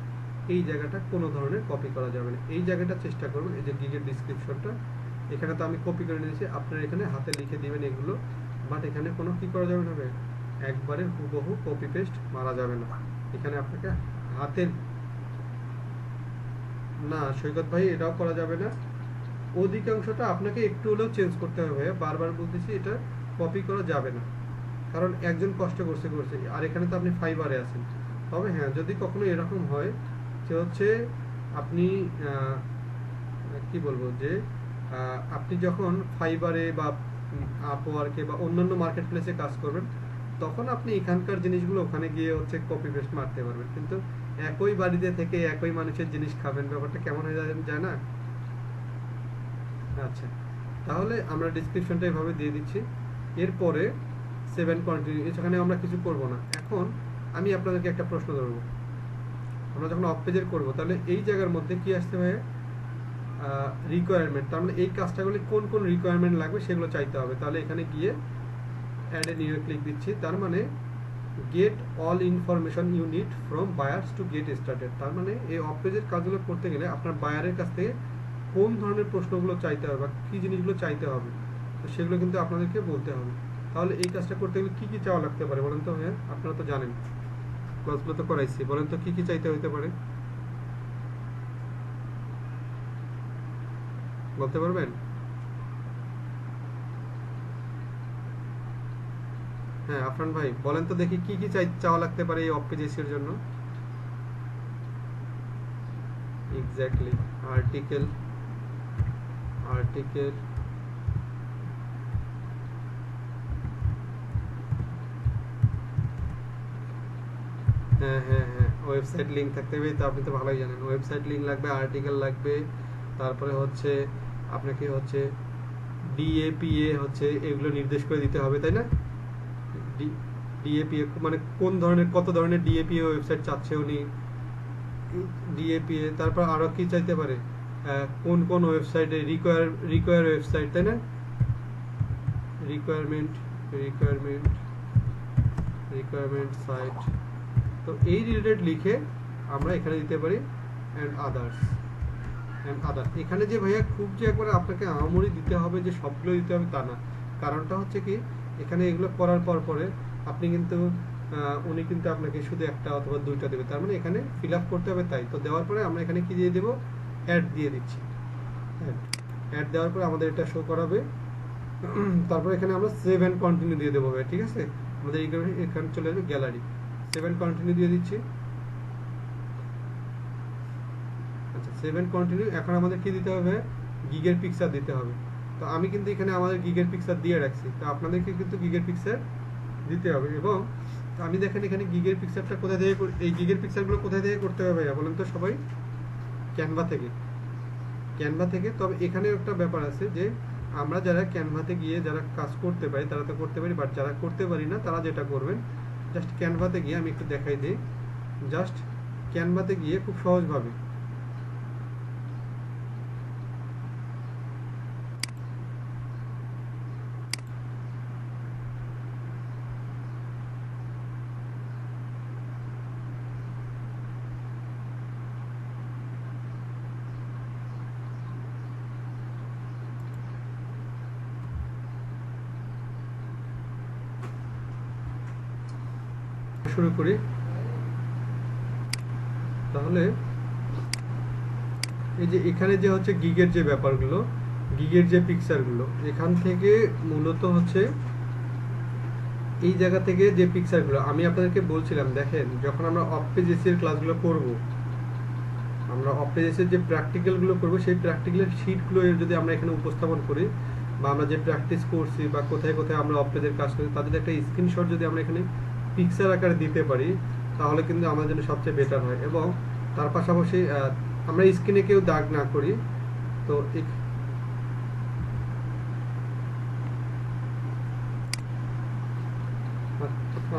এই জায়গাটা কোনো ধরনের কপি করা যাবে না। এই জায়গাটা চেষ্টা করবেন, এই যে গিগের ডিসক্রিপশনটা এখানে তো আমি কপি করে নিয়েছি, আপনারা এখানে হাতে লিখে দিবেন এগুলো, বাট এখানে কোনো কি করা যাবে না ভাইয়া, একবারে হুবহু কপি পেস্ট মারা যাবে না, এখানে আপনাকে হাতের, না সৈকত ভাই এটাও করা যাবে না, অধিকাংশটা আপনাকে একটু হলেও চেঞ্জ করতে হবে ভাইয়া, বারবার বলতেছি এটা কপি করা যাবে না, কারণ একজন কষ্ট করছে, আর এখানে তো আপনি ফাইবারে আছেন। তবে হ্যাঁ, যদি কখনো এরকম হয় যে হচ্ছে আপনি কি বলবো যে আপনি যখন ফাইবারে বা আপওয়ার্কে বা অন্যান্য মার্কেট প্লেসে কাজ করবেন, তখন আপনি এখানকার জিনিসগুলো ওখানে গিয়ে হচ্ছে কপি পেস্ট মারতে পারবেন, কিন্তু একই বাড়িতে থেকে একই মানুষের জিনিস খাবেন, ব্যাপারটা কেমন হয়ে যায় না। আচ্ছা, তাহলে আমরা ডিসক্রিপশনটা এভাবে দিয়ে দিচ্ছি। এরপরে 7 কন্টিনিউ, এখানে আমরা কিছু করব না। এখন আমি আপনাদেরকে একটা প্রশ্ন ধরবো, আমরা যখন অফ পেজের করবো তাহলে এই জায়গার মধ্যে কি আসতে হবে, রিকোয়ারমেন্ট, তার মানে এই কাজটাগুলি কোন কোন রিকোয়ারমেন্ট লাগবে সেগুলো চাইতে হবে। তাহলে এখানে গিয়ে অ্যাড এ নিউ ক্লিক দিচ্ছি, তার মানে get all information you need from buyers to get started, তার মানে এই অফ পেজের কাজগুলো করতে গেলে আপনার বায়ারের কাছ থেকে কোন ধরনের প্রশ্নগুলো চাইতে হবে বা কী জিনিসগুলো চাইতে হবে, তো সেগুলো কিন্তু আপনাদেরকে বলতে হবে। তাহলে এই কাজটা করতে গেলে কী কী চাওয়া লাগতে পারে বলেন তো হ্যাঁ, আপনারা তো জানেন, ক্লাসগুলো তো করাইছি, বলেন তো কী কী চাইতে হইতে পারে, বলতে পারবেন? হ্যাঁ আফরান ভাই বলেন তো দেখি কি কি চাওয়া লাগতে পারে এই অফ পেজ এসিওর জন্য। এক্স্যাক্টলি, আর্টিকেল, আর্টিকেল, হ্যাঁ হ্যাঁ হ্যাঁ, ওয়েবসাইট লিঙ্ক থাকতে হবে, তো আপনি তো ভালোই জানেন, ওয়েবসাইট লিঙ্ক লাগবে, আর্টিকেল লাগবে, তারপরে হচ্ছে আপনাকে হচ্ছে ডিএপিএ হচ্ছে এগুলো নির্দেশ করে দিতে হবে, তাই না? ডিএপিএ মানে কোন ধরনের, কত ধরনের ডিএপিএ ওয়েবসাইট চাচ্ছে উনি, ডিএপিএ, তারপর আরো কি চাইতে পারে, কোন কোন ওয়েবসাইটে রিকোয়ার ওয়েবসাইট, তাই না? রিকোয়ারমেন্ট, রিকোয়ারমেন্ট, রিকোয়ারমেন্ট সাইট, তো এই রিলেটেড লিখে আমরা এখানে দিতে পারি অ্যান্ড আদার্স, অ্যান্ড আদার্স। এখানে যে ভাইয়া খুব যে একবারে আপনাকে আহামরি দিতে হবে যে সবগুলো দিতে হবে তা না, কারণটা হচ্ছে কি এখানে এগুলো করার পরে আপনি কিন্তু উনি কিন্তু আপনাকে শুধু একটা অথবা দুইটা দেবে, তার মানে এখানে ফিল আপ করতে হবে, তাই তো দেওয়ার পরে আমরা এখানে কি দিয়ে দেবো, অ্যাড দিয়ে দিচ্ছি, অ্যাড দেওয়ার পরে আমাদের এটা শো করাবে, তারপর এখানে আমরা 7 কন্টিনিউ দিয়ে দেবো, ঠিক আছে, আমাদের এখানে চলে যাবে গ্যালারি, 7 কন্টিনিউ দিয়ে দিচ্ছি। আচ্ছা 7 কন্টিনিউ, এখন আমাদের কি দিতে হবে, গিগের পিকচার দিতে হবে, তো আমি কিন্তু এখানে আমাদের গিগের পিকচার দিয়ে রাখছি, তো আপনাদেরকে কিন্তু গিগের পিকচার দিতে হবে। এবং আমি দেখেন এখানে গিগের পিকচারটা কোথায় থেকে, এই গিগের পিকচারগুলো কোথায় থেকে করতে হবে ভাইয়া বলেন তো সবাই, ক্যানভা থেকে, ক্যানভা থেকে। তবে এখানে একটা ব্যাপার আছে যে আমরা যারা ক্যানভাতে গিয়ে যারা কাজ করতে পারি তারা তো করতে পারি, বাট যারা করতে পারি না তারা যেটা করবেন, জাস্ট ক্যানভাতে গিয়ে, আমি একটু দেখাই দিই, জাস্ট ক্যানভাতে গিয়ে খুব সহজভাবে শুরু করি। তাহলে এই যে এখানে যে হচ্ছে গিগের যে ব্যাপারগুলো, গিগের যে পিকচারগুলো, এখান থেকে মূলত হচ্ছে এই জায়গা থেকে যে পিকচারগুলো আমি আপনাদেরকে বলছিলাম, দেখেন যখন আমরা অফ পেজ এসি এর ক্লাসগুলো করব, আমরা অফ পেজ এসি যে প্র্যাকটিক্যালগুলো করব, সেই প্র্যাকটিক্যালের শিটগুলো যদি আমরা এখানে উপস্থাপন করি, বা আমরা যে প্র্যাকটিস করছি বা কোথায় কোথায় আমরা অফ পেজের কাজ করি, তাদের একটা স্ক্রিনশট যদি আমরা এখানে পিকচার আকারে দিতে পারি, তাহলে কিন্তু আমাদের জন্য সবচেয়ে বেটার হয়। এবং তার পাশাপাশি আমরা স্ক্রিনে কেউ দাগ না করি। তো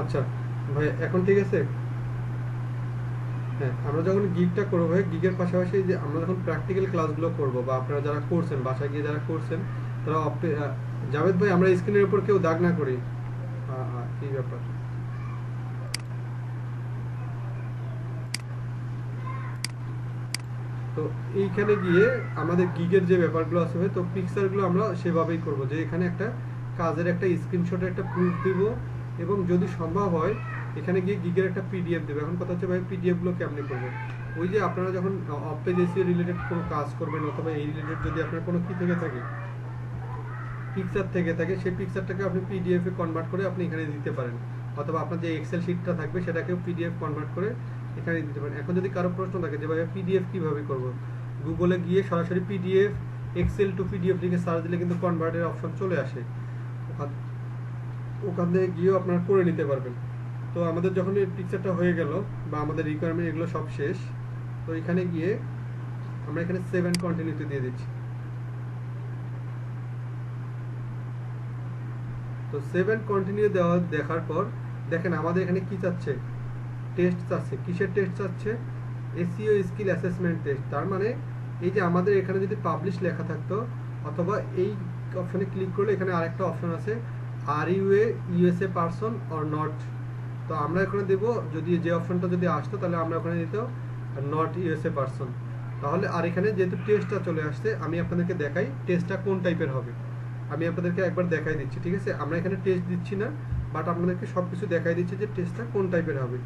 আচ্ছা ভাই, এখন ঠিক আছে। হ্যাঁ, আমরা যখন গিগটা করবো ভাই, গিগের পাশাপাশি যে আমরা যখন প্র্যাকটিক্যাল ক্লাসগুলো করব, বা আপনারা যারা করছেন বাসায় গিয়ে যারা করছেন, তারা জাভেদ ভাই আমরা স্ক্রিনের উপর কেউ দাগ না করি। কি ব্যাপার? তো এইখানে গিয়ে আমাদের গিগের যে ব্যাপারগুলো আছে ভাই, তো পিকচারগুলো আমরা সেভাবেই করব, যে এখানে একটা কাজের একটা স্ক্রিনশটের একটা প্রুফ দিব, এবং যদি সম্ভব হয় এখানে গিয়ে গিগের একটা পিডিএফ দেবে। এখন কথা হচ্ছে ভাই, পিডিএফগুলো কেমনি করবো? ওই যে আপনারা যখন অফ পেজ এসিও রিলেটেড কোনো কাজ করবেন, অথবা এই রিলেটেড যদি আপনার কোনো কি থেকে থাকে, পিকচার থেকে থাকে, সেই পিকচারটাকে আপনি পিডিএফ এ কনভার্ট করে আপনি এখানে দিতে পারেন, অথবা আপনার যে এক্সেল শিটটা থাকবে সেটাকেও পিডিএফ কনভার্ট করে এখানে দিতে পারেন। এখন যদি কারো প্রশ্ন থাকে যে ভাই পিডিএফ কিভাবে করব, গুগলে গিয়ে সরাসরি পিডিএফ এক্সেল টু পিডিএফ লিখে সার্চ দিলে কিন্তু কনভার্টের অপশন চলে আসে, ওখান থেকে গিয়েও আপনারা করে নিতে পারবেন। তো আমাদের যখন এই পিকচারটা হয়ে গেল, বা আমাদের রিকোয়ারমেন্ট এগুলো সব শেষ, তো এখানে গিয়ে আমরা এখানে সেভ এন্ড কন্টিনিউতে দিয়ে দিচ্ছি। তো সেভ এন্ড কন্টিনিউ দেখার পর দেখেন আমাদের এখানে কি চাচ্ছে, টেস্ট চাচ্ছে। কিসের টেস্ট চাচ্ছে? SEO skill assessment test. তার মানে এই যে আমাদের এখানে যদি পাবলিশ লেখা থাকতো, অথবা এই অপশনে ক্লিক করলে এখানে আরেকটা অপশন আছে, are you a USA person or not. তো আমরা এখানে দেব, যদি যে অপশনটা যদি আসতো তাহলে আমরা ওখানে দিত নট ইউএসএ পারসন। তাহলে আর এখানে যেহেতু টেস্টটা চলে আসছে, আমি আপনাদেরকে দেখাই টেস্টটা কোন টাইপের হবে। আমি আপনাদেরকে একবার দেখাই দিচ্ছি, ঠিক আছে? আমরা এখানে টেস্ট দিচ্ছি না, বাট আপনাদেরকে সব কিছু দেখাই দিচ্ছি যে টেস্টটা কোন টাইপের হবে।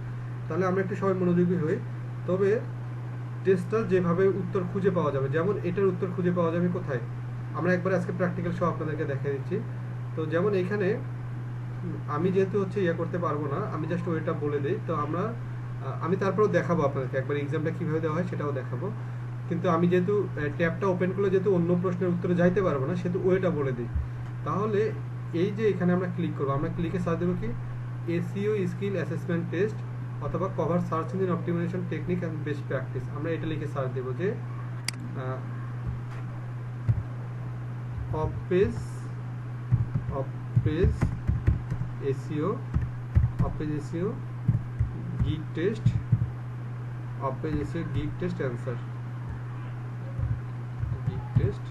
তাহলে আমরা একটু সবাই মনোযোগী হই। তবে টেস্টটা যেভাবে উত্তর খুঁজে পাওয়া যাবে, যেমন এটার উত্তর খুঁজে পাওয়া যাবে কোথায়, আমরা একবার আজকে প্র্যাকটিক্যাল সহ আপনাদেরকে দেখাই দিচ্ছি। তো যেমন এখানে আমি যেহেতু হচ্ছে ইয়ে করতে পারবো না, আমি জাস্ট ওইটা বলে দিই। তো আমি তারপরেও দেখাবো আপনাদেরকে একবার এক্সামটা কীভাবে দেওয়া হয় সেটাও দেখাবো। কিন্তু আমি যেহেতু ট্যাবটা ওপেন করলে যেহেতু অন্য প্রশ্নের উত্তরে যাইতে পারবো না, সেহেতু ওইটা বলে দিই। তাহলে এই যে এখানে আমরা ক্লিক করবো, আমরা ক্লিকে সার্চ দেবো কি এসইও স্কিল অ্যাসেসমেন্ট টেস্ট, অথবা cover search engine optimization technique and best practice. আমরা এটা লিখে সার্চ দেবো যে off page SEO gig test, off page SEO gig test answer, gig test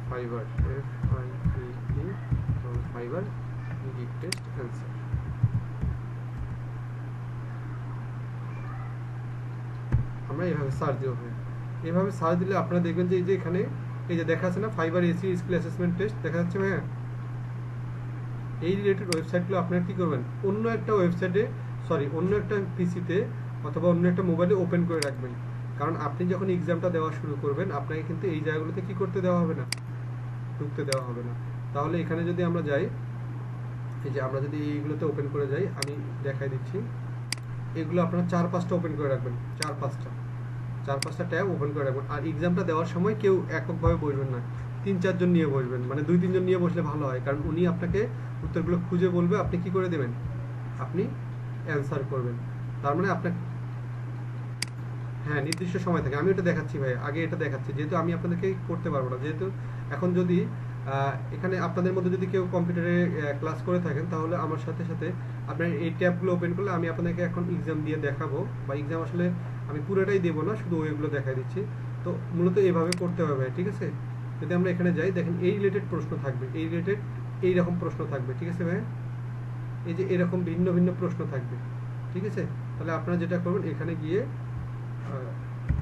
Fiverr Fiverr gig test answer. আমরা এইভাবে search দেবো। এইভাবে সার্চ দিলে আপনারা দেখবেন যে এই যে এখানে এই যে দেখা যাচ্ছে না, fibre AC skill assessment test দেখা যাচ্ছে ভাইয়া। এই রিলেটেড ওয়েবসাইটগুলো আপনারা কি করবেন, অন্য একটা ওয়েবসাইটে, অন্য একটা পিসিতে অথবা অন্য একটা মোবাইলে ওপেন করে রাখবেন। কারণ আপনি যখন এক্সামটা দেওয়া শুরু করবেন, আপনাকে কিন্তু এই জায়গাগুলোতে কি করতে দেওয়া হবে না, ঢুকতে দেওয়া হবে না। তাহলে এখানে যদি আমরা যাই, এই যে আমরা যদি এইগুলোতে ওপেন করে যাই, আমি দেখাই দিচ্ছি, এগুলো আপনারা 4-5টা ওপেন করে রাখবেন, 4-5টা ট্যাব ওপেন করে রাখবেন। আর এক্সামটা দেওয়ার সময় কেউ এককভাবে বসবেন না, 3-4 জন নিয়ে বসবেন, মানে 2-3 জন নিয়ে বসলে ভালো হয়। কারণ উনি আপনাকে উত্তরগুলো খুঁজে বলবে, আপনি কি করে দেবেন, আপনি অ্যান্সার করবেন। তার মানে আপনার হ্যাঁ নির্দিষ্ট সময় থাকে। আমি এটা দেখাচ্ছি ভাই, আগে এটা দেখাচ্ছি, যেহেতু আমি আপনাদেরকে করতে পারবো না। যেহেতু এখন যদি এখানে আপনাদের মধ্যে যদি কেউ কম্পিউটারে ক্লাস করে থাকেন, তাহলে আমার সাথে সাথে আপনার এই ট্যাবগুলো ওপেন করলে আমি আপনাদেরকে এখন এক্সাম দিয়ে দেখাবো, বা এক্সাম আসলে আমি পুরোটাই দেবো না, শুধু ওইগুলো দেখাই দিচ্ছি। তো মূলত এইভাবে করতে হবে, ঠিক আছে? যদি আমরা এখানে যাই, দেখেন এই রিলেটেড প্রশ্ন থাকবে, এই রিলেটেড এইরকম প্রশ্ন থাকবে, ঠিক আছে ভাই? এই যে এরকম ভিন্ন ভিন্ন প্রশ্ন থাকবে, ঠিক আছে? তাহলে আপনারা যেটা করবেন, এখানে গিয়ে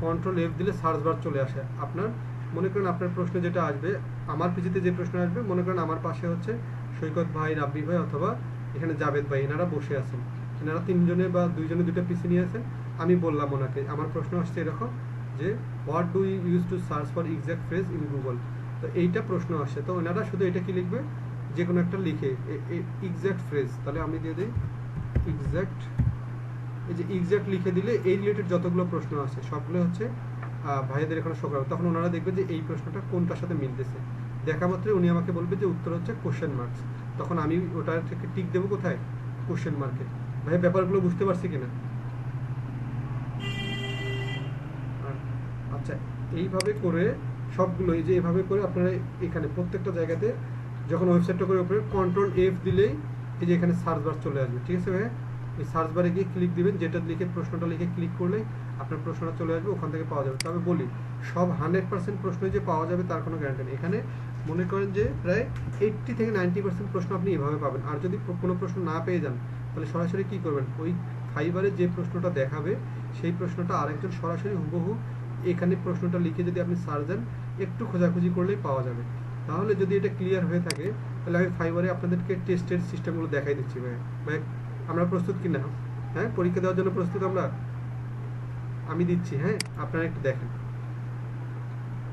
কন্ট্রোল F দিলে সার্চ বার চলে আসে, আপনার মনে করেন আপনার প্রশ্ন যেটা আসবে, আমার পিছিতে যে প্রশ্ন আসবে, মনে করেন আমার পাশে হচ্ছে সৈকত ভাই, রাব্বি ভাই অথবা এখানে জাভেদ ভাই, এনারা বসে আছেন। এনারা তিনজনে বা দুইজনে দুইটা পিসি নিয়ে আছেন। আমি বললাম ওনাকে, আমার প্রশ্ন আসছে এরকম যে what do you use to search for exact phrase in Google. তো এইটা প্রশ্ন আসছে, তো ওনারা শুধু এটা কি লিখবে, যে কোনো একটা লিখে এক্সাক্ট ফ্রেজ। তাহলে আমি দিয়ে দিই এক্সাক্ট, এই যে এক্সাক্ট লিখে দিলে এই রিলেটেড যতগুলো প্রশ্ন আছে সবগুলো হচ্ছে ভাইদের এখানে শো করাবে। তখন ওনারা দেখবে যে এই প্রশ্নটা কোনটার সাথে মিলতেছে। দেখা মাত্রই উনি আমাকে বলবে যে উত্তর হচ্ছে কোশ্চেন মার্কস। তখন আমি ওটা থেকে টিক দেবো কোথায়, কোশ্চেন মার্কে। ভাই ব্যাপারগুলো বুঝতে পারছি কিনা? আচ্ছা, এইভাবে করে সবগুলো, এই যে এভাবে করে আপনারা এখানে প্রত্যেকটা জায়গাতে যখন ওয়েবসাইটটা করে উপরে Ctrl+F দিলেই এই যে এখানে সার্চ বার চলে আসবে। ঠিক আছে ভাই, এই সার্চ বারে গিয়ে ক্লিক দিবেন, যেটা লিখে প্রশ্নটা লিখে ক্লিক করলে আপনার প্রশ্নটা চলে আসবে, ওখান থেকে পাওয়া যাবে। তবে বলি, সব 100% প্রশ্নই যে পাওয়া যাবে তার কোনো গ্যারান্টি নেই। এখানে মনে করেন যে প্রায় 80 থেকে 90% প্রশ্ন আপনি এভাবে পাবেন। আর যদি কোনো প্রশ্ন না পেয়ে যান, তাহলে সরাসরি কি করবেন, ওই ফাইবারে যে প্রশ্নটা দেখাবে সেই প্রশ্নটা আরেকজন সরাসরি হুবহু এখানে প্রশ্নটা লিখে যদি আপনি সার্চ দেন, একটু খোঁজাখুঁজি করলেই পাওয়া যাবে। তাহলে যদি এটা ক্লিয়ার হয়ে থাকে, তাহলে আমি ফাইবারে আপনাদেরকে টেস্টের সিস্টেমগুলো দেখাই দিচ্ছি। ভাই আমরা প্রস্তুত কিনা? হ্যাঁ, পরীক্ষা দেওয়ার জন্য প্রস্তুত আমরা? আমি দিচ্ছি, হ্যাঁ, আপনারা একটু দেখেন।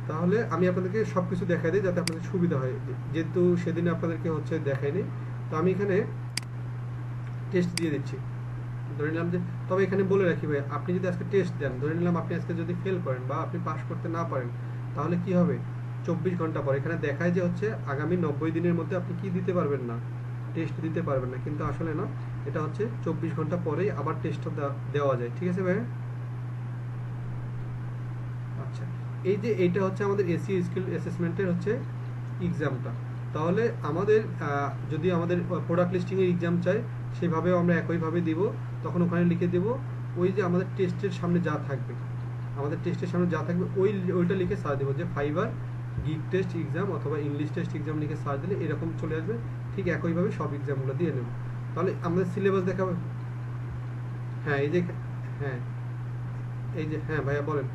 তাহলে আমি আপনাদেরকে সব কিছু দেখাই দিই যাতে আপনাদের সুবিধা হয়, যেহেতু সেদিন আপনাদেরকে হচ্ছে দেখাইনি। তো আমি এখানে টেস্ট দিয়ে দিচ্ছি, ধরে নিলাম যে, তবে এখানে বলে রাখি ভাই, আপনি যদি আজকে টেস্ট দেন, ধরে নিলাম আপনি আজকে যদি ফেল করেন বা আপনি পাস করতে না পারেন, তাহলে কি হবে, 24 ঘন্টা পর এখানে দেখায় যে হচ্ছে আগামী 90 দিনের মধ্যে আপনি কি দিতে পারবেন না, টেস্ট দিতে পারবেন না। কিন্তু আসলে না, এটা হচ্ছে 24 ঘন্টা পরেই আবার টেস্টটা দেওয়া যায়। ঠিক আছে ভাই? আচ্ছা, এই যে এইটা হচ্ছে আমাদের এসি স্কিল অ্যাসেসমেন্টের হচ্ছে এক্সামটা। তাহলে আমাদের যদি আমাদের প্রোডাক্ট লিস্টিংয়ের এক্সাম চাই, সেভাবেও আমরা একইভাবে দিব। তখন ওখানে লিখে দেব ওই যে আমাদের টেস্টের সামনে যা থাকবে, আমাদের টেস্টের সামনে যা থাকবে ওইটা লিখে সার্চ দেবো, যে ফাইবার গিগ টেস্ট এক্সাম অথবা ইংলিশ টেস্ট এক্সাম লিখে সার্চ দিলে এরকম চলে আসবে। ঠিক একইভাবে সব এক্সামগুলো দিয়ে নেব। তাহলে আমাদের সিলেবাস দেখাবে। হ্যাঁ, এই যে, হ্যাঁ, এই যে, হ্যাঁ ভাইয়া বলেন।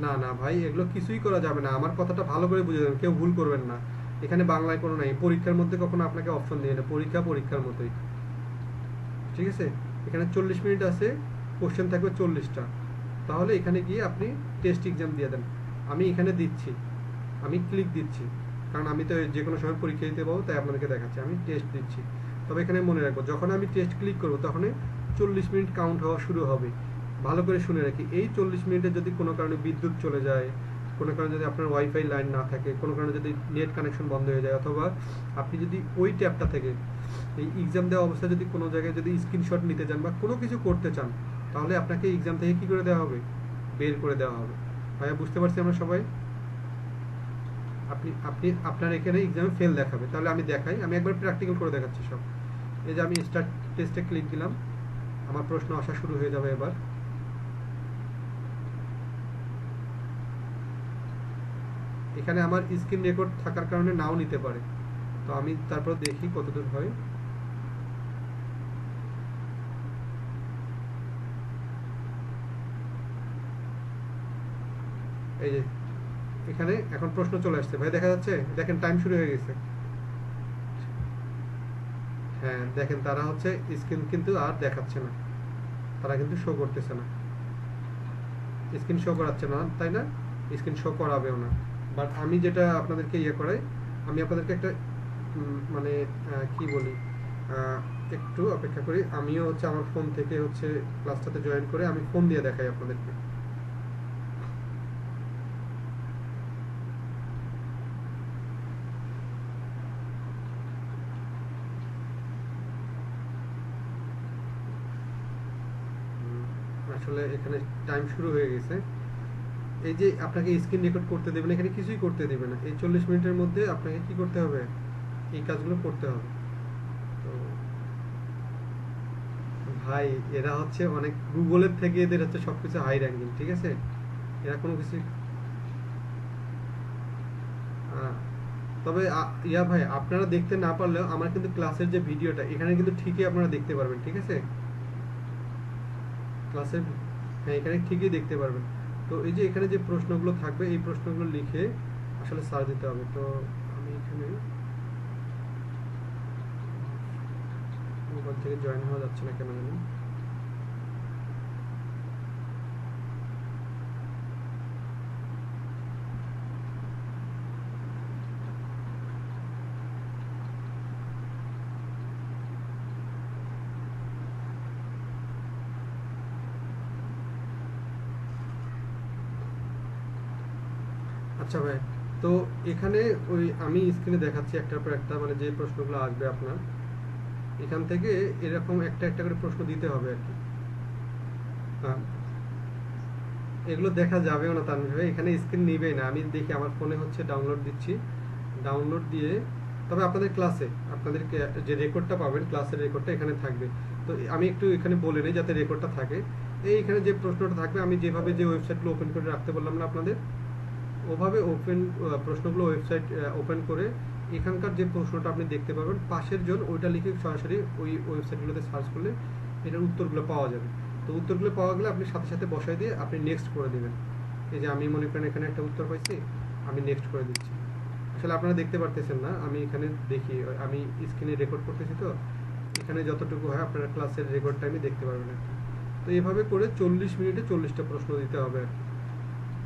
না না ভাই, এগুলো কিছুই করা যাবে না। আমার কথাটা ভালো করে বুঝে দেবেন, কেউ ভুল করবেন না। এখানে বাংলায় কোনো নাই, পরীক্ষার মধ্যে কখনো আপনাকে অপশন দিয়ে না, পরীক্ষার মতোই। ঠিক আছে, এখানে 40 মিনিট আছে, কোশ্চেন থাকবে 40টা। তাহলে এখানে গিয়ে আপনি টেস্ট এক্সাম দিয়ে দেন। আমি এখানে দিচ্ছি, আমি ক্লিক দিচ্ছি, কারণ আমি তো যে কোনো সময় পরীক্ষা দিতে পাবো, তাই আপনাদেরকে দেখাচ্ছি। আমি টেস্ট দিচ্ছি। তবে এখানে মনে রাখবো, যখন আমি টেস্ট ক্লিক করবো তখনই 40 মিনিট কাউন্ট হওয়া শুরু হবে। ভালো করে শুনে রাখি, এই 40 মিনিটে যদি কোনো কারণে বিদ্যুৎ চলে যায়, কোনো কারণে যদি আপনার ওয়াইফাই লাইন না থাকে, কোনো কারণে যদি নেট কানেকশন বন্ধ হয়ে যায়, অথবা আপনি যদি ওই ট্যাবটা থেকে এই এক্সাম দেওয়া অবস্থায় যদি কোনো জায়গায় যদি স্ক্রিনশট নিতে চান বা কোনো কিছু করতে চান, তাহলে আপনাকে এক্সাম থেকে কী করে দেওয়া হবে, বের করে দেওয়া হবে। ভাইয়া বুঝতে পারছি আমরা সবাই? আপনি আপনি আপনার এখানে এক্সামে ফেল দেখাবে। তাহলে আমি দেখাই, আমি একবার প্র্যাকটিক্যাল করে দেখাচ্ছি সব। এই যে আমি স্টার্ট টেস্টে ক্লিক দিলাম, আমার প্রশ্ন আসা শুরু হয়ে যাবে এবার। এখানে আমার স্ক্রিন রেকর্ড থাকার কারণে নাও নিতে পারে, তো আমি তারপর দেখি কতদূর হয়। এই যে এখানে এখন প্রশ্ন চলে আসছে ভাই, দেখা যাচ্ছে, দেখেন টাইম শুরু হয়ে গেছে। হ্যাঁ দেখেন, তারা হচ্ছে স্ক্রিন কিন্তু আর দেখাচ্ছে না, তারা কিন্তু শো করতেছে না, স্ক্রিন শো করাচ্ছে না, তাই না? স্ক্রিন শো করাবেও না। বাট আমি যেটা আপনাদেরকে ইয়ে করাই, আমি আপনাদেরকে একটা মানে কি বলি, একটু অপেক্ষা করি। আমিও হচ্ছে আমার ফোন থেকে হচ্ছে ক্লাসটাতে জয়েন করে আমি ফোন দিয়ে দেখাই আপনাদেরকে। আসলে এখানে টাইম শুরু হয়ে গেছে। এই যে আপনাকে স্ক্রিন রেকর্ড করতে দেবে না, এখানে কিছুই করতে দেবে না। এই 40 মিনিটের মধ্যে আপনাকে কি করতে হবে, এই কাজগুলো করতে হবে। তো ভাই এরা হচ্ছে অনেক গুগলের থেকে এদের হচ্ছে সবকিছু হাই র্যাঙ্কিং। ঠিক আছে, এরা কোনো কিছু তবে ইয়া ভাই, আপনারা দেখতে না পারলেও আমার কিন্তু ক্লাসের যে ভিডিওটা এখানে কিন্তু ঠিকই আপনারা দেখতে পারবেন। ঠিক আছে, ক্লাসের, হ্যাঁ এখানে ঠিকই দেখতে পারবেন। তো এই যে এখানে যে প্রশ্নগুলো থাকবে এই প্রশ্নগুলো লিখে আসলে সার্চ দিতে হবে। তো আমি এখানে মোবাইল থেকে জয়েন হওয়া যাচ্ছে না কেন জানি। আচ্ছা ভাই, তো এখানে ওই আমি স্ক্রিনে দেখাচ্ছি একটার পর একটা, মানে যে প্রশ্নগুলো আসবে আপনার এখান থেকে এরকম একটা একটা করে প্রশ্ন দিতে হবে আর কি। হ্যাঁ, এগুলো দেখা যাবেও না তানভীর ভাই, এখানে স্ক্রিন নিবেই না। আমি দেখি আমার ফোনে হচ্ছে ডাউনলোড দিচ্ছি, ডাউনলোড দিয়ে তবে আপনাদের ক্লাসে আপনাদেরকে যে রেকর্ডটা পাবেন ক্লাসের রেকর্ডটা এখানে থাকবে। তো আমি একটু এখানে বলে নিই যাতে রেকর্ডটা থাকে। এখানে যে প্রশ্নটা থাকবে আমি যেভাবে যে ওয়েবসাইটগুলো ওপেন করে রাখতে বললাম না আপনাদের, ওভাবে ওপেন প্রশ্নগুলো ওয়েবসাইট ওপেন করে এখানকার যে প্রশ্নটা আপনি দেখতে পাবেন পাশের জন ওইটা লিখে সরাসরি ওই ওয়েবসাইটগুলোতে সার্চ করলে এটার উত্তরগুলো পাওয়া যাবে। তো উত্তরগুলো পাওয়া গেলে আপনি সাথে সাথে বসাই দিয়ে আপনি নেক্সট করে দেবেন। এই যে আমি মনে করেন এখানে একটা উত্তর পাইছি, আমি নেক্সট করে দিচ্ছি। আসলে আপনারা দেখতে পারতেছেন না, আমি এখানে দেখি, আমি স্ক্রিনে রেকর্ড করতেছি। তো এখানে যতটুকু হয় আপনারা ক্লাসের রেকর্ড টাইমে দেখতে পারবেন আর কি। তো এইভাবে করে 40 মিনিটে 40টা প্রশ্ন দিতে হবে আর কি।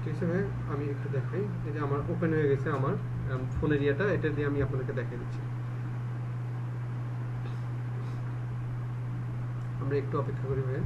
ঠিক আছে ভাই, আমি একটু দেখাই। এই যে আমার ওপেন হয়ে গেছে আমার ফোনের ইয়েটা, এটা দিয়ে আমি আপনাদেরকে দেখিয়ে দিচ্ছি। আমরা একটু অপেক্ষা করি ভাই।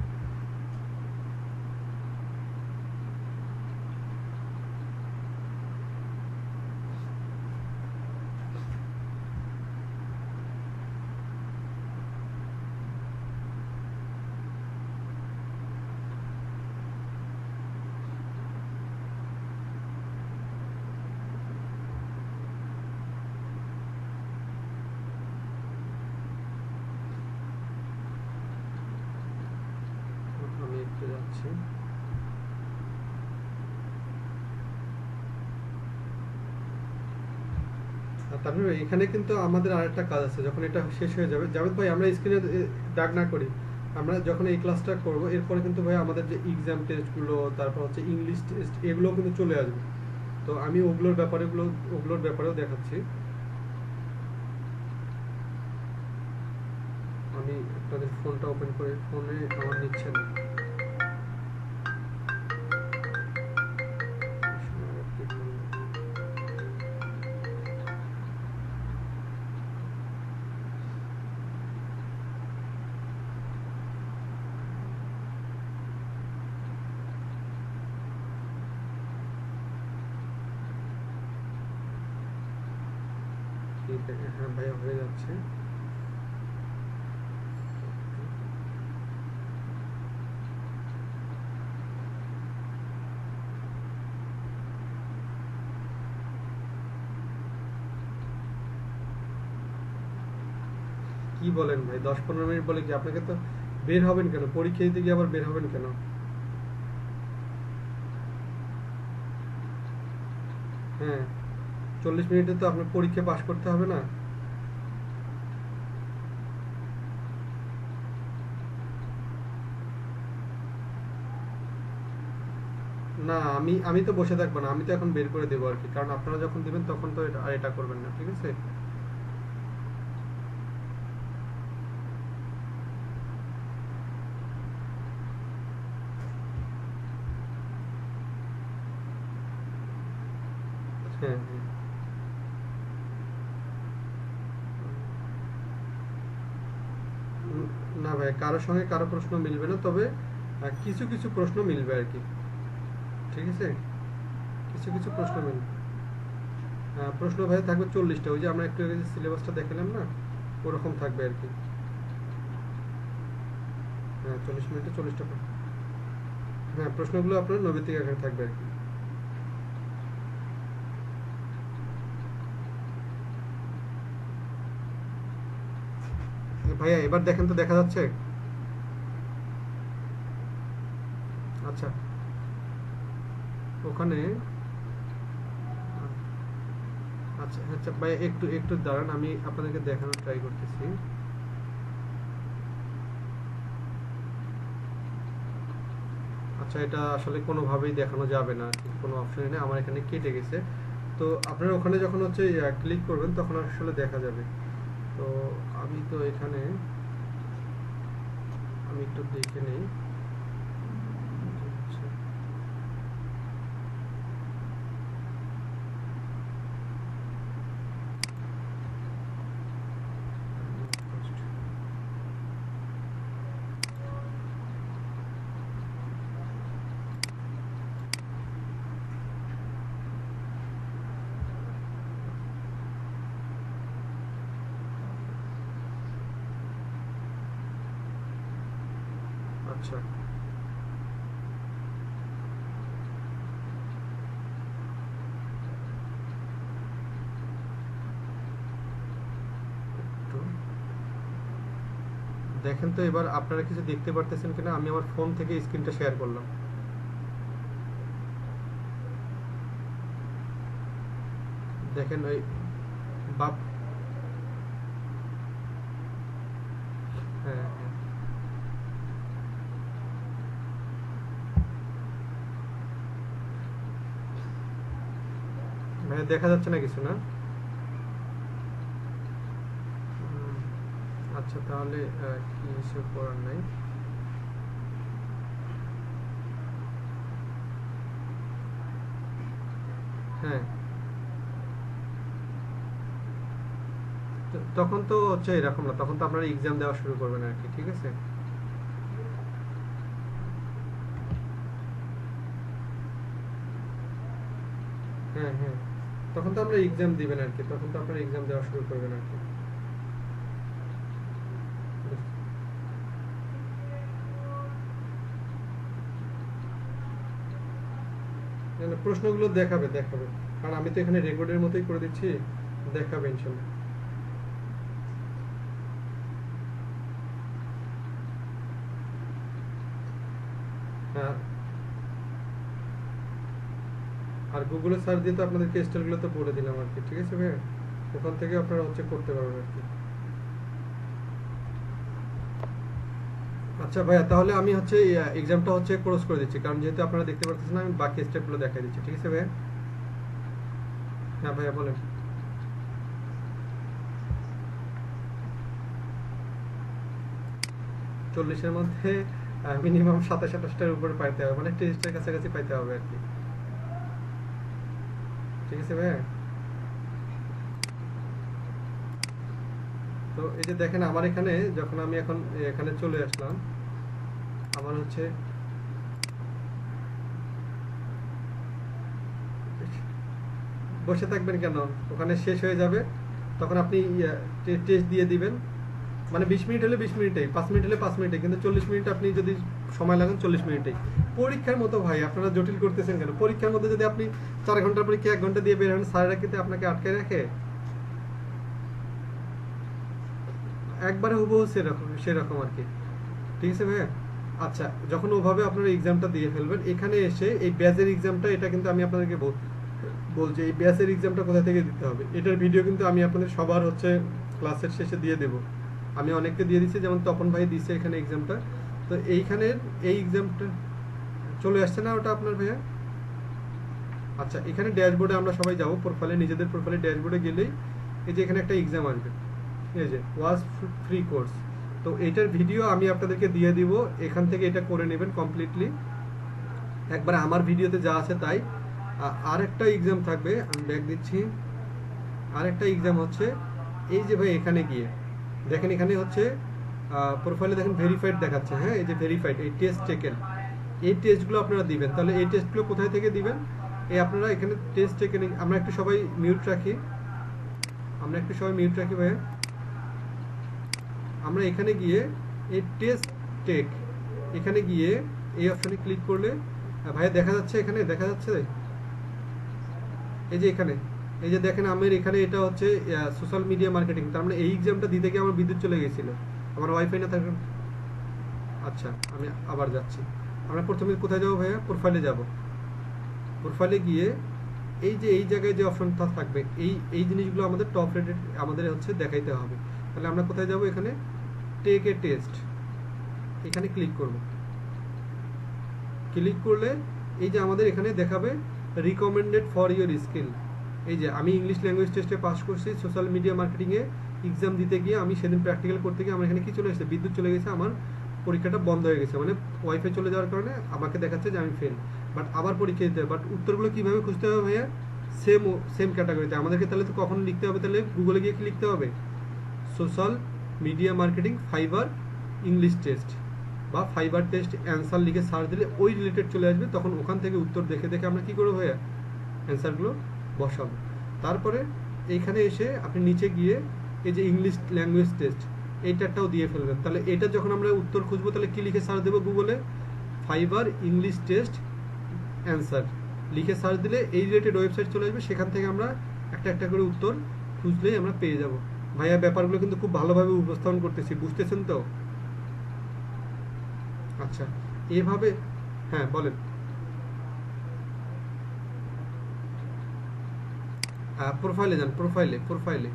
আমি একটু যাচ্ছি। আর তারপরে এখানে কিন্তু আমাদের আরেকটা কাজ আছে, যখন এটা শেষ হয়ে যাবে জাভেদ ভাই, আমরা স্ক্রিনে দাগ না করি, আমরা যখন এই ক্লাসটা করব এরপরে কিন্তু ভাই আমাদের যে এক্সাম টেস্টগুলো, তারপর হচ্ছে ইংলিশ টেস্ট, এগুলো কিন্তু চলে আসবে। তো আমি ওগুলোর ব্যাপারেও দেখাচ্ছি। আমি আপনাদের ফোনটা ওপেন করে, ফোনে আমার নিচ্ছে না। ঠিক আছে, হ্যাঁ ভাইয়া হয়ে যাচ্ছে। কি বলেন ভাই, 10-15 মিনিট বলে কি আপনাকে? তো বের হবেন কেন পরীক্ষা দিতে গিয়ে, আবার বের হবেন কেন? হ্যাঁ, 40 মিনিটে তো আপনার পরীক্ষা পাশ করতে হবে না? না, আমি আমি তো বসে থাকবো না, আমি তো এখন বের করে দেবো আর কি, কারণ আপনারা যখন দিবেন তখন তো আর এটা করবেন না। ঠিক আছে? হ্যাঁ হ্যাঁ। না ভাই, কারোর সঙ্গে কারো প্রশ্ন মিলবে না, তবে কিছু কিছু প্রশ্ন মিলবে আর কি। ঠিক আছে, কিছু কিছু প্রশ্ন মিলবে। প্রশ্ন ভাই থাকবে 40টা, ওই যে আমরা একটু আগে যে সিলেবাসটা দেখালাম না, ওরকম থাকবে আর কি। হ্যাঁ, 40 মিনিটে 40টা। হ্যাঁ, প্রশ্নগুলো আপনার নৈবেতিক আকারে থাকবে আর কি। ভাইয়া এবার দেখেন তো, দেখা যাচ্ছে? আচ্ছা, ওখানে আচ্ছা আচ্ছা ভাই, একটু একটু দাঁড়ান, আমি আপনাদেরকে দেখানোর ট্রাই করতেছি। আচ্ছা, এটা আসলে কোনোভাবেই দেখানো যাবে না আর কি, কোনো অপশনই নেই, আমার এখানে কেটে গেছে। তো আপনারা ওখানে যখন হচ্ছে ক্লিক করবেন তখন আসলে দেখা যাবে। তো আমি তো এখানে আমি একটু দেখে নেই। আচ্ছা, আচ্ছা, তো দেখেন তো এবার আপনারা কিছু দেখতে পারতেছেন কিনা। আমি আমার ফোন থেকে স্ক্রিনটা শেয়ার করলাম, দেখেন ওই বাপ। হ্যাঁ, হ্যাঁ, মানে দেখা যাচ্ছে না কিছু না। উম, আচ্ছা, তাহলে কি কিছু করার নাই। হ্যাঁ, তখন তো হচ্ছে এরকম না, তখন তো আপনারা এক্সাম দেওয়া শুরু করবেন আর কি, ঠিক আছে। হ্যাঁ, হ্যাঁ, তখন তো আমরা এক্সাম দিবেন আর কি, তখন তো আপনারা এক্সাম দেওয়া শুরু করবেন আর কি। না, না, প্রশ্নগুলো দেখাবে দেখাবে, কারণ আমি তো এখানে রেকর্ডের মতোই করে দিচ্ছি, দেখাবে ইনশাল্লাহ। হ্যাঁ, আর গুগলে সার্চ দিয়ে তো আপনাদেরকে স্টাইলগুলো তো বলে দিলাম আর কি, ঠিক আছে ভাইয়া, ওখান থেকে আপনারা হচ্ছে করতে পারবেন আর কি। আচ্ছা ভাইয়া, তাহলে আমি হচ্ছে এক্সামটা হচ্ছে ক্লোজ করে দিচ্ছি, কারণ যেহেতু আপনারা দেখতে পাচ্ছেন না, আমি বাকি স্টেপগুলো দেখাই দিচ্ছি, ঠিক আছে ভাইয়া। হ্যাঁ ভাইয়া, বলেন। 40-এর মধ্যে মিনিমাম 27-28টার উপরে পাইতে হবে, মানে 30টার কাছাকাছি পাইতে হবে আর কি, ঠিক আছে ভাইয়া। তো এই যে দেখেন আমার এখানে, যখন আমি এখন এখানে চলে আসলাম, আমার হচ্ছে বসে থাকবেন কেন, ওখানে শেষ হয়ে যাবে, তখন আপনি টেস্ট দিয়ে দিবেন। মানে 20 মিনিট হলে 20 মিনিটেই, 5 মিনিট হলে 5 মিনিটে, কিন্তু 40 মিনিট আপনি যদি সময় লাগান 40 মিনিটেই। পরীক্ষার মতো ভাই, আপনারা জটিল করতেছেন কেন? পরীক্ষার মধ্যে যদি আপনি 4 ঘন্টার পরীক্ষা 1 ঘন্টা দিয়ে বের হন, স্যাররা কিন্তু আপনাকে আটকে রাখে? একবারে হুবহু সেরকম সেরকম আর কি, ঠিক আছে ভাইয়া। আচ্ছা, যখন ওভাবে আপনারা এক্সামটা দিয়ে ফেলবেন, এখানে এসে এই ব্যাচের এক্সামটা, এটা কিন্তু আমি আপনাদেরকে বলছি, এই ব্যাচের এক্সামটা কোথা থেকে দিতে হবে, এটার ভিডিও কিন্তু আমি আপনাদের সবার হচ্ছে ক্লাসের শেষে দিয়ে দেব। আমি অনেককে দিয়ে দিচ্ছি, যেমন তপন ভাই দিচ্ছে এখানে এক্সামটা। তো এইখানের এই এক্সামটা চলে আসছে না ওটা আপনার ভাইয়া? আচ্ছা, এখানে ড্যাশবোর্ডে আমরা সবাই যাবো, প্রোফাইলে, নিজেদের প্রোফাইলে ড্যাশবোর্ডে গেলেই এই যে এখানে একটা এক্সাম আসবে, এই যে ওয়াজ ফ্রি কোর্স। তো এটার ভিডিও আমি আপনাদেরকে দিয়ে দিব, এখান থেকে এটা করে নেবেন কমপ্লিটলি, একবার আমার ভিডিওতে যা আছে তাই। আর একটা এক্সাম থাকবে, আমি ব্যাক দিচ্ছি। আর একটা এক্সাম হচ্ছে এই যে ভাই, এখানে গিয়ে দেখেন, এখানে হচ্ছে প্রোফাইলে দেখেন ভেরিফাইড দেখাচ্ছে, হ্যাঁ, এই যে ভেরিফাইড, এই টেস্ট টেকেন, এই টেস্টগুলো আপনারা দিবেন। তাহলে এই টেস্টগুলো কোথায় থেকে দিবেন? এই আপনারা এখানে টেস্ট টেকেন, আমরা একটু সবাই মিউট রাখি, আমরা একটু সবাই মিউট রাখি ভাইয়া। আমরা এখানে গিয়ে এই টেস্ট টেক, এখানে গিয়ে এই অপশনে ক্লিক করলে ভাইয়া দেখা যাচ্ছে, এখানে দেখা যাচ্ছে এই যে এখানে, এই যে দেখেন আমার এখানে এটা হচ্ছে সোশ্যাল মিডিয়া মার্কেটিং। তার মানে এই এক্সামটা দিতে গিয়ে আমার বিদ্যুৎ চলে গেছিল, আমার ওয়াইফাই না থাকার। আচ্ছা, আমি আবার যাচ্ছি। আমরা প্রথমে কোথায় যাবো ভাইয়া? প্রোফাইলে যাব। প্রোফাইলে গিয়ে এই যে এই জায়গায় যে অপশনটা থাকবে, এই এই জিনিসগুলো আমাদের টপ রেটেড আমাদের হচ্ছে দেখাইতে হবে। তাহলে আমরা কোথায় যাব? এখানে টেক এ টেস্ট, এখানে ক্লিক করব। ক্লিক করলে এই যে আমাদের এখানে দেখাবে রিকমেন্ডেড ফর ইউর স্কিল। এই যে আমি ইংলিশ ল্যাঙ্গুয়েজ টেস্টে পাস করছি, সোশ্যাল মিডিয়া মার্কেটিংয়ে এক্সাম দিতে গিয়ে আমি সেদিন প্র্যাকটিক্যাল করতে গিয়ে আমার এখানে কি চলে এসেছে, বিদ্যুৎ চলে গেছে, আমার পরীক্ষাটা বন্ধ হয়ে গেছে, মানে ওয়াইফাই চলে যাওয়ার কারণে আমাকে দেখাচ্ছে যে আমি ফেল। বাট আবার পরীক্ষা দিতে হবে, বাট উত্তরগুলো কীভাবে খুঁজতে হবে ভাইয়া, সেম ক্যাটাগরিতে আমাদেরকে। তাহলে তো কখন লিখতে হবে, তাহলে গুগলে গিয়ে কি লিখতে হবে, social media marketing fibre English test বা ফাইবার টেস্ট অ্যান্সার লিখে সার্চ দিলে ওই রিলেটেড চলে আসবে। তখন ওখান থেকে উত্তর দেখে দেখে আমরা কী করবো ভাইয়া, অ্যান্সারগুলো বসাবো। তারপরে এইখানে এসে আপনি নিচে গিয়ে এই যে ইংলিশ ল্যাঙ্গুয়েজ টেস্ট এইটারটাও দিয়ে ফেলবেন। তাহলে এটা যখন আমরা উত্তর খুঁজবো তাহলে কী লিখে সার্চ দেবো গুগলে, ফাইবার ইংলিশ টেস্ট অ্যান্সার লিখে সার্চ দিলে এই রিলেটেড ওয়েবসাইট চলে আসবে। সেখান থেকে আমরা একটা একটা করে উত্তর খুঁজলেই আমরা পেয়ে যাব। ভাইয়া ব্যাপারগুলো কিন্তু খুব ভালোভাবে উপস্থাপন করতেছি, বুঝতেছেন তো? আচ্ছা, এভাবে হ্যাঁ বলেন। প্রোফাইলে যান, প্রোফাইলে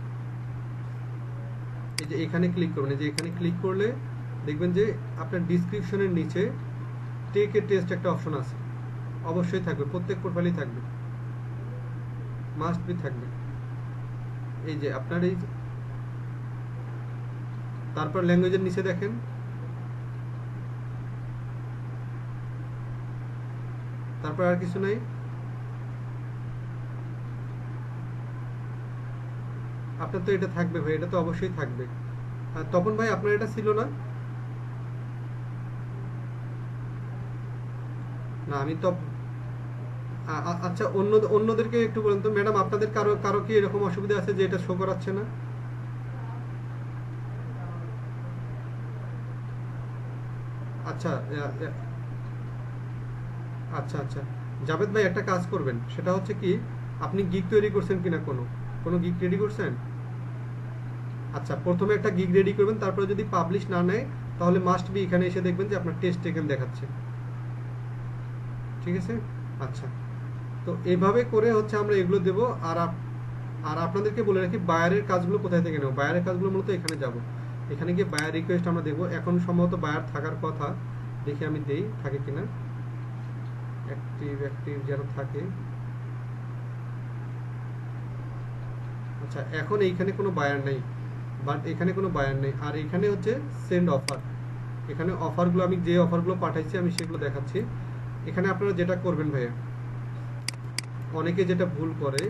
এই যে এখানে ক্লিক করবেন। এই যে এখানে ক্লিক করলে দেখবেন যে আপনার ডিসক্রিপশনের নিচে টেক এ টেস্ট একটা অপশন আছে, অবশ্যই থাকবে, প্রত্যেক প্রোফাইলেই থাকবে, মাস্ট বি থাকবে। এই যে আপনার এই তারপর ল্যাঙ্গুয়েজের নিচে দেখেন, তারপর আর কিছু নাই। আপনার তো এটা থাকবে ভাই, এটা তো অবশ্যই থাকবে। তপন ভাই আপনার এটা ছিল না? না আমি তো আচ্ছা, অন্যদেরকে একটু বলেন তো ম্যাডাম, আপনাদের কারো কারো কি এরকম অসুবিধা আছে যে এটা শো করাচ্ছে না? আচ্ছা আচ্ছা আচ্ছা, জাভেদ ভাই একটা কাজ করবেন, সেটা হচ্ছে কি, আপনি গিগ তৈরি করছেন কিনা, কোনো গিগ রেডি করছেন? আচ্ছা, প্রথমে একটা গিগ রেডি করবেন, তারপরে যদি পাবলিশ না নেয় তাহলে মাস্ট বি এখানে এসে দেখবেন যে আপনার টেস্ট টেকেন দেখাচ্ছে। ঠিক আছে, আচ্ছা। তো এভাবে করে হচ্ছে আমরা এগুলো দেব। আর আপনাদেরকে বলে রাখি বায়ারের কাজগুলো কোথায় থেকে নেব। বায়ারের কাজগুলো মূলত এখানে যাব, এখানে গিয়ে বায়ার রিকোয়েস্ট আমরা দেবো। এখন সম্ভবত বায়ার থাকার কথা, দেখি আমি দেই থাকে কিনা, অ্যাক্টিভ যেন থাকে। আচ্ছা, এখন এইখানে কোনো বায়ার নেই, বাট এখানে কোনো বায়ার নেই। আর এখানে হচ্ছে সেন্ড অফার, এখানে অফারগুলো আমি যে অফারগুলো পাঠাইছি আমি সেগুলো দেখাচ্ছি। এখানে আপনারা যেটা করবেন ভাইয়া, অনেকে যেটা ভুল করে,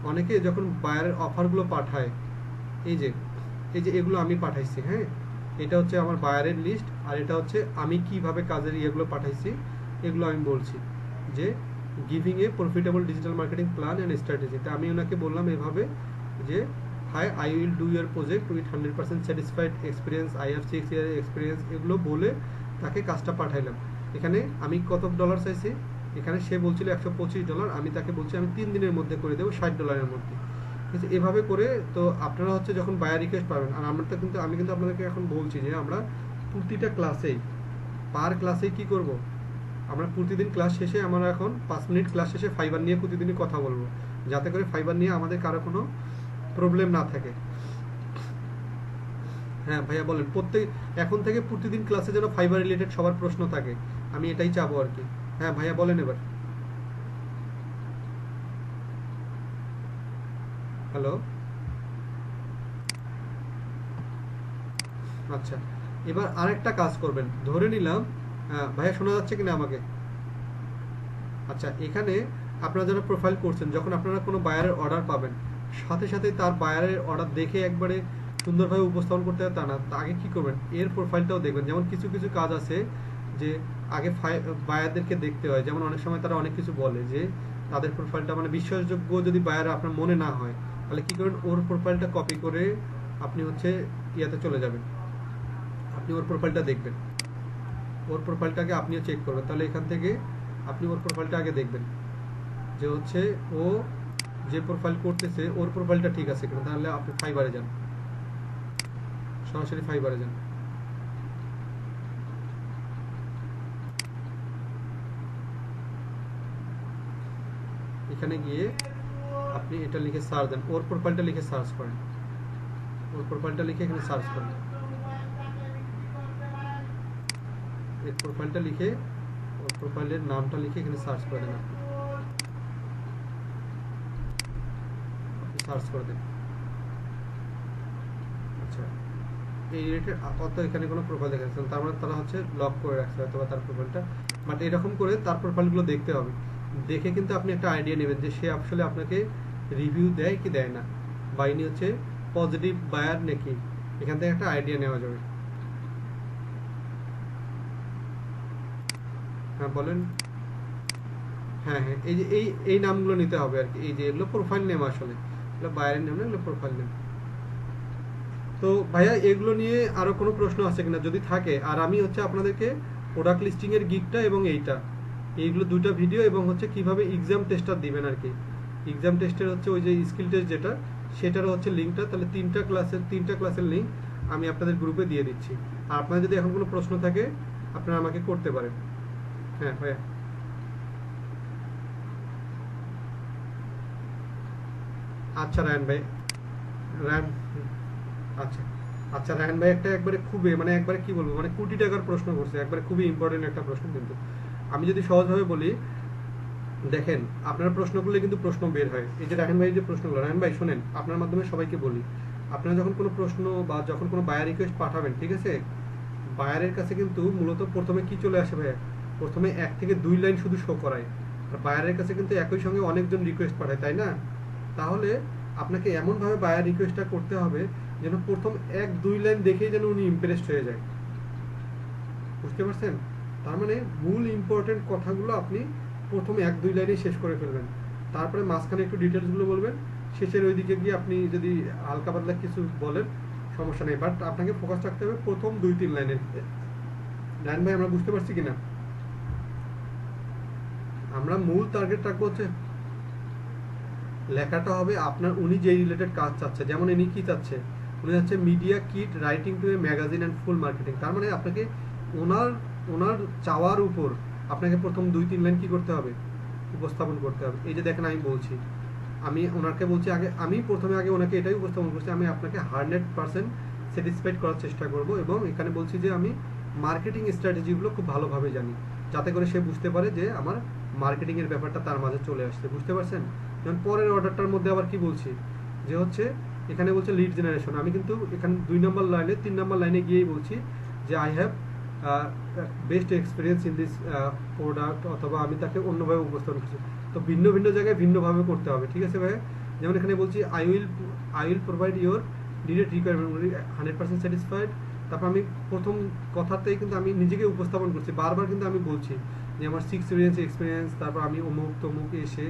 অনেকে যখন বায়ারের অফারগুলো পাঠায়, এই যে এগুলো আমি পাঠাইছি, হ্যাঁ, এটা হচ্ছে আমার বায়ারের লিস্ট, আর এটা হচ্ছে আমি কিভাবে কাজের ইয়েগুলো পাঠাইছি এগুলো আমি বলছি যে giving a profitable digital marketing plan and strategy. তা আমি ওনাকে বললাম এভাবে যে hi, I will do your project with 100% satisfied experience, I have 6 year experience, এগুলো বলে তাকে কাজটা পাঠাইলাম। এখানে আমি কত ডলার চাইছি, এখানে সে বলছিল $125, আমি তাকে বলছি আমি 3 দিনের মধ্যে করে দেবো $60 মধ্যে। ঠিক আছে, এভাবে করে তো আপনারা হচ্ছে যখন বায়ার রিকোয়েস্ট পাবেন, আর আমরা তো কিন্তু আমি কিন্তু আপনাদেরকে এখন বলছি যে আমরা প্রতিটা ক্লাসেই পার ক্লাসে কি করব, আমরা প্রতিদিন ক্লাস শেষে আমরা এখন 5 মিনিট ক্লাস শেষে ফাইবার নিয়ে প্রতিদিনই কথা বলবো, যাতে করে ফাইবার নিয়ে আমাদের কারো কোনো প্রবলেম না থাকে। হ্যাঁ ভাইয়া বলেন, এখন থেকে প্রতিদিন ক্লাসে যেন ফাইবার রিলেটেড সবার প্রশ্ন থাকে, আমি এটাই চাবো আর কি। হ্যাঁ ভাইয়া বলেন এবার। হ্যালো, আচ্ছা, এবার আরেকটা কাজ করবেন, ধরে নিলাম ভাইয়া শোনা যাচ্ছে কিনা আমাকে? আচ্ছা, এখানে আপনারা যারা প্রোফাইল করছেন, যখন আপনারা কোনো বায়ারের অর্ডার পাবেন, সাথে সাথে তার বায়ারের অর্ডার দেখে একবারে সুন্দরভাবে উপস্থাপন করতে হয় তা না, তা আগে কি করবেন, এর প্রোফাইলটাও দেখবেন। যেমন কিছু কিছু কাজ আছে যে আগে বায়ারদেরকে দেখতে হয়, যেমন অনেক সময় তারা অনেক কিছু বলে যে তাদের প্রোফাইলটা মানে বিশ্বাসযোগ্য যদি বায়ার আপনার মনে না হয়, তাহলে কি করবেন, ওর প্রোফাইলটা কপি করে আপনি হচ্ছে ইয়াতে চলে যাবেন, আপনি ওর প্রোফাইলটা দেখবেন, ওর প্রোফাইলটাকে আপনিও চেক করবেন। তাহলে এখান থেকে আপনি ওর প্রোফাইলটা আগে দেখবেন যে হচ্ছে ও যে প্রোফাইল করতেছে ওর প্রোফাইলটা ঠিক আছে কিনা। তাহলে আপনি ফাইবারে যান, সরাসরি ফাইবারে যান। এখানে গিয়ে আপনি এটা লিখে সার্চ দেন, ওর প্রোফাইলটা লিখে সার্চ করেন, ওর প্রোফাইলটা লিখে এখানে সার্চ করেন, এর প্রোফাইলটা লিখে ওর প্রোফাইলের নামটা লিখে এখানে সার্চ করে দেন, আপনি সার্চ করে দেন। আচ্ছা, এই রিলেটেড অত এখানে কোনো প্রোফাইল দেখা যাচ্ছে না, তার মানে তারা হচ্ছে লক করে রাখছে হয়তো বা তার প্রোফাইলটা। বাট এরকম করে তার প্রোফাইলগুলো দেখতে হবে, দেখে কিন্তু আপনি একটা আইডিয়া নেবেন যে সে আসলে আপনাকে রিভিউ দেয় কি দেয় না, বা ইনি হচ্ছে পজিটিভ বায়ার নাকি, এখান থেকে একটা আইডিয়া নেওয়া যাবে। হ্যাঁ বলেন। হ্যাঁ হ্যাঁ, এই যে এই নামগুলো নিতে হবে আর কি, এই যে এগুলো প্রোফাইল নেম, আসলে এগুলো বায়ারের নেম না, এগুলো প্রোফাইল নেম। তো ভাইয়া এগুলো নিয়ে আরো কোনো প্রশ্ন আছে কিনা, যদি থাকে। আর আমি হচ্ছে আপনাদেরকে প্রোডাক্ট লিস্টিং এর গিগটা এবং এইগুলো দুটো ভিডিও এবং হচ্ছে কিভাবে এক্সাম টেস্টার দিবেন আর কি, এক্সাম টেস্টের হচ্ছে ওই যে স্কিল টেস্ট যেটা, সেটারও হচ্ছে লিঙ্কটা, তাহলে তিনটা ক্লাসের লিঙ্ক আমি আপনাদের গ্রুপে দিয়ে দিচ্ছি। আর আপনার যদি এখন কোনো প্রশ্ন থাকে আপনারা আমাকে করতে পারেন। হ্যাঁ ভাইয়া। আচ্ছা রায়ন ভাই, রায়ন, আচ্ছা আচ্ছা রায়ন ভাই একটা একবারে খুবই মানে একবারে কি বলবো মানে কোটি টাকার প্রশ্ন করছে, একবারে খুবই ইম্পর্টেন্ট একটা প্রশ্ন। কিন্তু আমি যদি সহজভাবে বলি, দেখেন আপনার প্রশ্ন করলে কিন্তু প্রশ্ন বের হয়। এই যে রায়ন ভাই যে প্রশ্নগুলো, রায়ন ভাই শোনেন, আপনার মাধ্যমে সবাইকে বলি, আপনারা যখন কোনো প্রশ্ন বা যখন কোনো বায়ার রিকোয়েস্ট পাঠাবেন, ঠিক আছে, বায়ারের কাছে কিন্তু মূলত প্রথমে কি চলে আসে ভাইয়া, প্রথমে 1 থেকে 2 লাইন শুধু শো করায়। আর বায়ারের কাছে কিন্তু একই সঙ্গে অনেকজন রিকোয়েস্ট পাঠায়, তাই না? তাহলে আপনাকে এমনভাবে বায়ার রিকোয়েস্টটা করতে হবে যেন প্রথম 1-2 লাইন দেখেই যেন উনি ইমপ্রেসড হয়ে যায়। বুঝতে পারছেন? তার মানে মূল ইম্পর্টেন্ট কথাগুলো আপনি প্রথমে 1-2 লাইনে শেষ করে ফেলবেন, তারপরে মাঝখানে একটু ডিটেলসগুলো বলবেন, শেষের ওই দিকে গিয়ে আপনি যদি হালকা পাতলা কিছু বলেন সমস্যা নেই, বাট আপনাকে ফোকাস রাখতে হবে প্রথম 2-3 লাইনের। লাইন ভাই আমরা বুঝতে পারছি কিনা? আমরা মূল টার্গেট রাখবো হচ্ছে লেখাটা হবে আপনার, উনি যে রিলেটেড কাজ চাচ্ছে, যেমন ইনি কি চাচ্ছে, উনি চাচ্ছে media kit writing to a magazine and full marketing. তার মানে আপনাকে ওনার ওনার চাওয়ার উপর আপনাকে প্রথম 2-3 লাইন কি করতে হবে, উপস্থাপন করতে হবে। এই যে দেখেন আমি বলছি, আমি ওনাকে বলছি আগে, আমি প্রথমে আগে ওনাকে এটাই উপস্থাপন করছি, আমি আপনাকে 100% স্যাটিসফাইড করার চেষ্টা করব, এবং এখানে বলছি যে আমি মার্কেটিং স্ট্র্যাটেজিগুলো খুব ভালোভাবে জানি, যাতে করে সে বুঝতে পারে যে আমার মার্কেটিংয়ের ব্যাপারটা তার মাঝে চলে আসছে। বুঝতে পারছেন? যেমন পরের অর্ডারটার মধ্যে আবার কি বলছি, যে হচ্ছে এখানে বলছে লিড জেনারেশন, আমি কিন্তু এখানে 2 নম্বর লাইনে 3 নম্বর লাইনে গিয়েই বলছি যে I have best experience in this product, অথবা আমি তাকে অন্যভাবে উপস্থাপন করছি। তো ভিন্ন ভিন্ন জায়গায় ভিন্নভাবে করতে হবে, ঠিক আছে ভাই? যেমন এখানে বলছি I will provide your needed requirement 100% satisfied. তারপর আমি প্রথম কথাতেই কিন্তু আমি নিজেকে উপস্থাপন করছি, বারবার কিন্তু আমি বলছি যে আমার 6 ইয়ার্স এক্সপিরিয়েন্স, তারপর আমি অমুক তমুক এসে,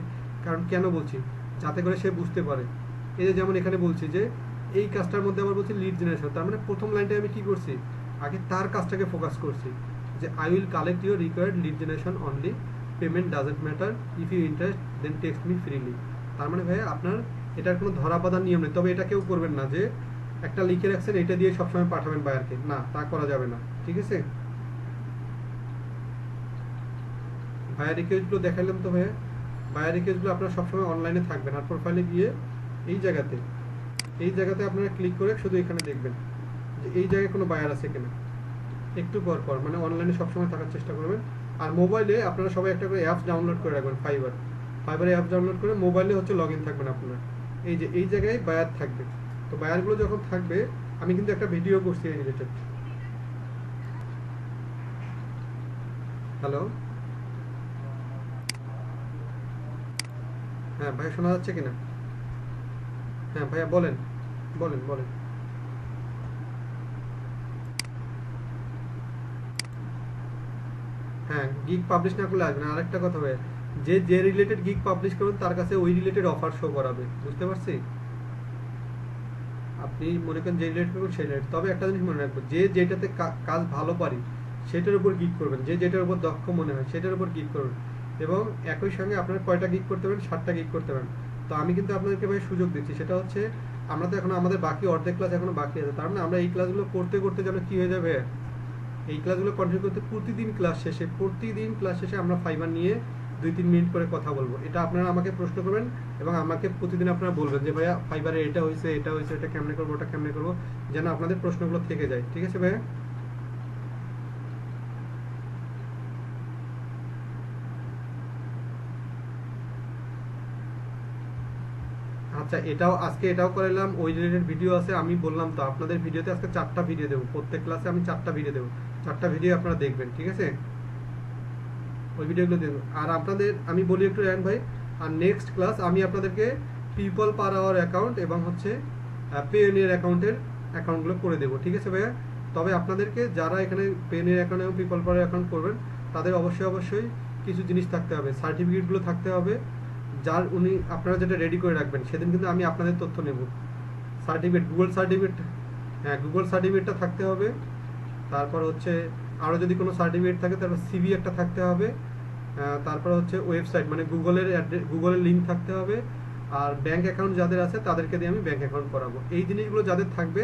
কারণ কেন বলছি, যাতে করে সে বুঝতে পারে। এই যে যেমন এখানে বলছি যে এই কাজটার মধ্যে আবার বলছি লিড জেনারেশন, তার মানে প্রথম লাইনটায় আমি কি করছি, আগে তার কাজটাকে ফোকাস করছি, যে I will collect your required lead generation only, payment doesn't matter, if you interest then text me freely. তার মানে ভাই আপনার এটার কোনো ধরা বাঁধার নিয়ম নেই, তবে এটা কেউ করবেন না যে একটা লিখে রাখছেন এটা দিয়ে সবসময় পাঠাবেন বায়ারকে, না, তা করা যাবে না, ঠিক আছে? বায়ার রিকোয়েস্টগুলো দেখাইলাম তো ভাইয়া, বায়ার রিকোয়েস্টগুলো আপনারা সবসময় অনলাইনে থাকবেন, আর প্রোফাইলে গিয়ে এই জায়গাতে আপনারা ক্লিক করে শুধু এখানে দেখবেন যে এই জায়গায় কোনো বায়ার আছে কিনা, একটু পর পর মানে অনলাইনে সবসময় থাকার চেষ্টা করবেন। আর মোবাইলে আপনারা সবাই একটা করে অ্যাপস ডাউনলোড করে রাখবেন, ফাইবারে অ্যাপস ডাউনলোড করে মোবাইলে হচ্ছে লগ ইন থাকবেন আপনার, এই যে এই জায়গায় বায়ার থাকবে। তো বায়ারগুলো যখন থাকবে, আমি কিন্তু একটা ভিডিও করছি এই রিলেটেড। হ্যালো, হ্যাঁ ভাইয়া শোনা যাচ্ছে কিনা? হ্যাঁ ভাইয়া বলেন, বলেন বলেন। হ্যাঁ, গিগ পাবলিশ না করলে আসবে না। আরেকটা কথা ভাইয়া, যে রিলেটেড গিগ পাবলিশ করবেন তার কাছে ওই রিলেটেড অফার শো করাবে, বুঝতে পারছি? আপনি মনে করেন যে রিলেটেড করবেন সেই রিলেটেড, তবে একটা জিনিস মনে রাখবেন, যে যেটাতে কাজ ভালো পারি সেটার উপর গিগ করবেন, যে যেটার উপর দক্ষ মনে হয় সেটার উপর গিগ করবেন। এবং একই সঙ্গে আপনার কয়টা গিগ করতে পারেন, 7টা গিগ করতে পারেন। তো আমি কিন্তু আপনাদেরকে ভাই সুযোগ দিচ্ছি, সেটা হচ্ছে আমরা তো এখন আমাদের বাকি অর্ধেক ক্লাস এখনো বাকি আছে, তার মানে আমরা এই ক্লাসগুলো করতে করতে যেন কি হয়ে যাবে, এই ক্লাসগুলো কন্টিনিউ করতে প্রতিদিন ক্লাস শেষে আমরা ফাইবার নিয়ে 2-3 মিনিট করে কথা বলবো। এটা আপনারা আমাকে প্রশ্ন করবেন এবং আমাকে প্রতিদিন আপনারা বলবেন যে ভাইয়া ফাইবারে এটা হয়েছে, এটা কেমনে করবো, ওটা কেমনে করবো, যেন আপনাদের প্রশ্নগুলো থেকে যায়। ঠিক আছে ভাইয়া? আচ্ছা, এটাও আজকে এটাও করাইলাম, ওই রিলেটেড ভিডিও আছে, আমি বললাম তো আপনাদের ভিডিওতে আজকে 4টা ভিডিও দেবো, প্রত্যেক ক্লাসে আমি 4টা ভিডিও দেবো, 4টা ভিডিও আপনারা দেখবেন, ঠিক আছে? ওই ভিডিওগুলো দেখবেন। আর আপনাদের আমি বলি একটু রায়ন ভাই, আর নেক্সট ক্লাস আমি আপনাদেরকে পিপল পার আওয়ার অ্যাকাউন্ট এবং হচ্ছে পেওনিয়ার অ্যাকাউন্টগুলো করে দেবো, ঠিক আছে ভাইয়া? তবে আপনাদেরকে যারা এখানে পেওনিয়ার অ্যাকাউন্ট এবং পিপল পার অ্যাকাউন্ট করবেন তাদের অবশ্যই কিছু জিনিস থাকতে হবে, সার্টিফিকেটগুলো থাকতে হবে, যার আপনারা যেটা রেডি করে রাখবেন, সেদিন কিন্তু আমি আপনাদের তথ্য নেব। সার্টিফিকেট, গুগল সার্টিফিকেট, হ্যাঁ গুগল সার্টিফিকেটটা থাকতে হবে। তারপর হচ্ছে আরও যদি কোনো সার্টিফিকেট থাকে, তারপর সিভি একটা থাকতে হবে। তারপর হচ্ছে ওয়েবসাইট, মানে গুগলের লিঙ্ক থাকতে হবে। আর ব্যাংক অ্যাকাউন্ট যাদের আছে তাদেরকে দিয়ে আমি ব্যাংক অ্যাকাউন্ট করাবো। এই জিনিসগুলো যাদের থাকবে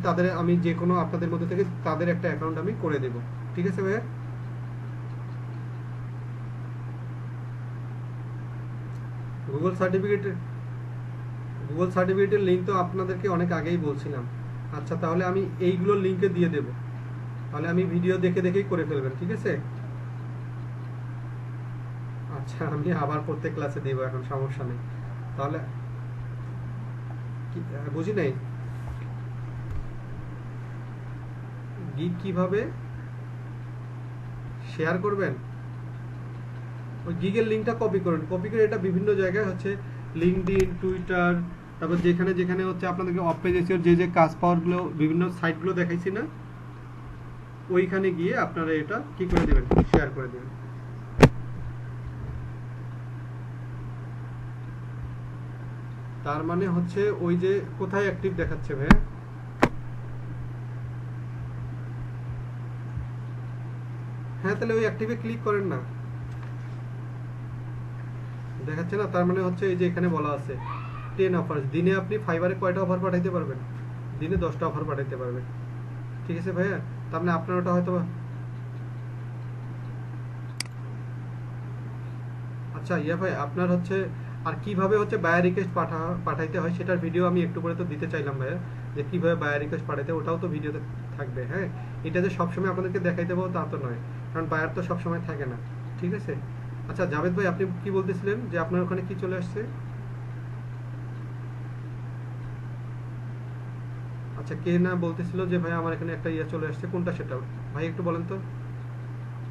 তাদের আমি যে কোনো আপনাদের মধ্যে থেকে তাদের একটা অ্যাকাউন্ট আমি করে দেবো, ঠিক আছে ভাইয়া? গুগল সার্টিফিকেটের লিঙ্ক তো আপনাদেরকে অনেক আগেই বলছিলাম। আচ্ছা, তাহলে আমি এইগুলোর লিঙ্কে দিয়ে দেবো, তাহলে আমি ভিডিও দেখেই করে ফেলবেন, ঠিক আছে? আচ্ছা, আমি আবার প্রত্যেক ক্লাসে দেবো, এখন সমস্যা নেই। তাহলে বুঝি নাই গিগ কিভাবে শেয়ার করবেন। ওই গিগের লিঙ্কটা কপি করে এটা বিভিন্ন জায়গায় হচ্ছে লিঙ্কডইন, টুইটার, তারপর যেখানে হচ্ছে আপনাদেরকে অফ পেজ এসিওর যে কাজ পাওয়ারগুলো বিভিন্ন সাইটগুলো দেখাইছি না, ওইখানে গিয়ে আপনারা এটা কি করে দেবেন, শেয়ার করে দেবেন। তার মানে হচ্ছে ওই যে কোথায় অ্যাক্টিভ দেখাচ্ছে ভাইয়া, হ্যাঁ তাহলে ওই অ্যাক্টিভে ক্লিক করেন না, দেখাচ্ছে না? তার মানে হচ্ছে এই যে এখানে বলা আছে 10 অফার্স, দিনে আপনি ফাইবারে কয়টা অফার পাঠাইতে পারবেন? দিনে 10টা অফার পাঠাইতে পারবেন, ঠিক আছে ভাইয়া? তার মানে আপনার ওটা হয়তো, আচ্ছা ইয়া ভাই, আপনার হচ্ছে আর কিভাবে হচ্ছে বায়ার রিকোয়েস্ট পাঠাইতে হয় সেটার ভিডিও আমি একটু করে তো দিতে চাইলাম ভাইয়া, যে কিভাবে বায়ার রিকোয়েস্ট পাঠাইতে, ওটাও তো ভিডিওতে থাকবে। হ্যাঁ, এটা যে সবসময় আপনাদেরকে দেখাইতে পাবো তা তো নয়, কারণ বায়ার তো সবসময় থাকে না, ঠিক আছে? আচ্ছা জাভেদ ভাই, আপনি কি বলতেছিলেন যে আপনার ওখানে কি চলে আসছে? আচ্ছা, কে না বলতেছিল যে ভাই আমার এখানে একটা ইয়ে চলে আসছে, কোনটা সেটা ভাই একটু বলেন তো।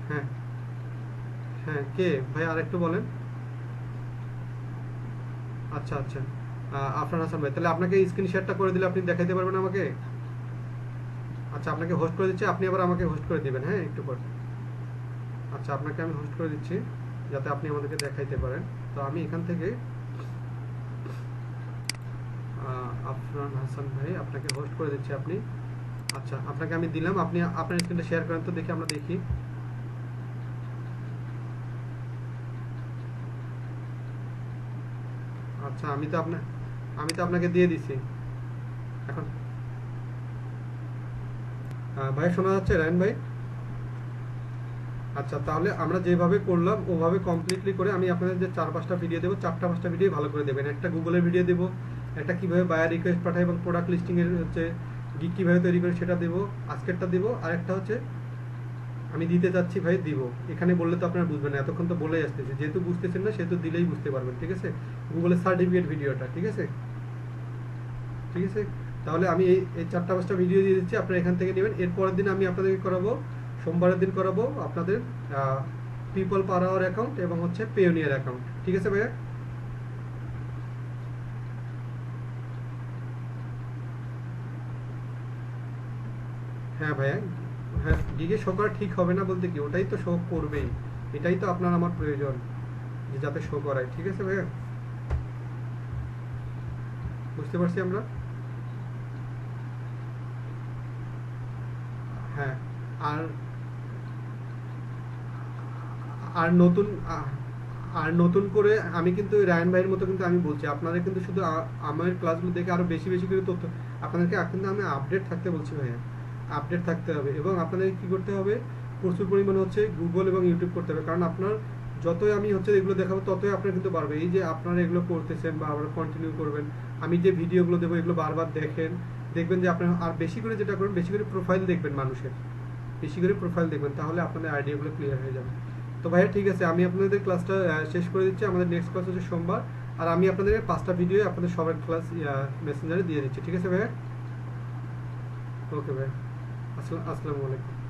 হ্যাঁ হ্যাঁ, কে ভাই আর একটু বলেন। আচ্ছা আচ্ছা, আফরান হাসান ভাই, তাহলে আপনাকে স্ক্রিন শেয়ারটা করে দিলে আপনি দেখাইতে পারবেন আমাকে? আচ্ছা, আপনাকে হোস্ট করে দিচ্ছি, আপনি আবার আমাকে হোস্ট করে দিবেন, হ্যাঁ একটু পর। আচ্ছা, আপনাকে আমি হোস্ট করে দিচ্ছি যাতে আপনি আমাদেরকে দেখাইতে পারেন। তো আমি এখান থেকে আফরান হাসান ভাই আপনাকে হোস্ট করে দিচ্ছি আপনি। আচ্ছা, আপনাকে আমি দিলাম, আপনি আপনার স্ক্রিনটা শেয়ার করেন তো দেখি, আমরা দেখি। আচ্ছা, আমি তো আপনাকে দিয়ে দিছি এখন। ভাই শোনা যাচ্ছে রায়ন ভাই? আচ্ছা, তাহলে আমরা যেভাবে করলাম ওভাবে কমপ্লিটলি করে আমি আপনাদের যে 4-5টা ভিডিও দেবো, 4টা-5টা ভিডিও ভালো করে দেবেন। একটা গুগলের ভিডিও দেবো, একটা কিভাবে বায়ার রিকোয়েস্ট পাঠায় এবং প্রোডাক্ট লিস্টিং এর হচ্ছে গিগ কিভাবে তৈরি করে সেটা দেবো, আজকেরটা দেবো। আর একটা হচ্ছে আমি দিতে যাচ্ছি ভাই, দিব এখানে বললে তো আপনারা বুঝবেন না, এতক্ষণ তো বলেই আসতেছি, যেহেতু বুঝতেছেন না সেহেতু দিলেই বুঝতে পারবেন, ঠিক আছে? গুগলের সার্টিফিকেট ভিডিওটা, ঠিক আছে? ঠিক আছে, তাহলে আমি এই 4টা-5টা ভিডিও দিয়ে দিচ্ছি, আপনারা এখান থেকে নেবেন। এর পরের দিন আমি আপনাদেরকে করাবো, সোমবারের দিন করাবো আপনাদের পিপল পার আওয়ার অ্যাকাউন্ট এবং হচ্ছে পেওনিয়ার অ্যাকাউন্ট, ঠিক আছে ভাইয়া? হ্যাঁ ভাইয়া, হ্যাঁ গিগে শো করা ঠিক হবে না বলতে কি, ওটাই তো শো করবেই, এটাই তো আপনার আমার প্রয়োজন যে যাতে শো করায়, ঠিক আছে ভাইয়া? বুঝতে পারছি আমরা। হ্যাঁ, আর আর নতুন আর নতুন করে আমি কিন্তু রায়ন ভাইয়ের মতো কিন্তু আমি বলছি, আপনারা কিন্তু শুধু আমার ক্লাসগুলো দেখে আরো বেশি বেশি করে তথ্য আপনাদেরকে কিন্তু আমি আপডেট থাকতে বলছি ভাইয়া, আপডেট থাকতে হবে। এবং আপনাদের কি করতে হবে, প্রচুর পরিমাণে হচ্ছে গুগল এবং ইউটিউব করতে হবে, কারণ আপনার যতই আমি হচ্ছে এগুলো দেখাবো ততই আপনার কিন্তু বাড়বে। এই যে আপনারা এগুলো করতেছেন বা আবার কন্টিনিউ করবেন, আমি যে ভিডিওগুলো দেবো এগুলো বারবার দেখবেন যে আপনার আর বেশি করে যেটা করবেন, বেশি করে প্রোফাইল দেখবেন মানুষের, বেশি করে প্রোফাইল দেখবেন, তাহলে আপনাদের আইডিয়াগুলো ক্লিয়ার হয়ে যাবে। তো ভাইয়া ঠিক আছে, আমি আপনাদের ক্লাসটা শেষ করে দিচ্ছি। আমাদের নেক্সট ক্লাস হচ্ছে সোমবার আর আমি আপনাদের 5টা ভিডিও আপনাদের সবার ক্লাস মেসেঞ্জারে দিয়ে দিচ্ছি, ঠিক আছে ভাইয়া? ওকে ভাই, আসসালামু আলাইকুম।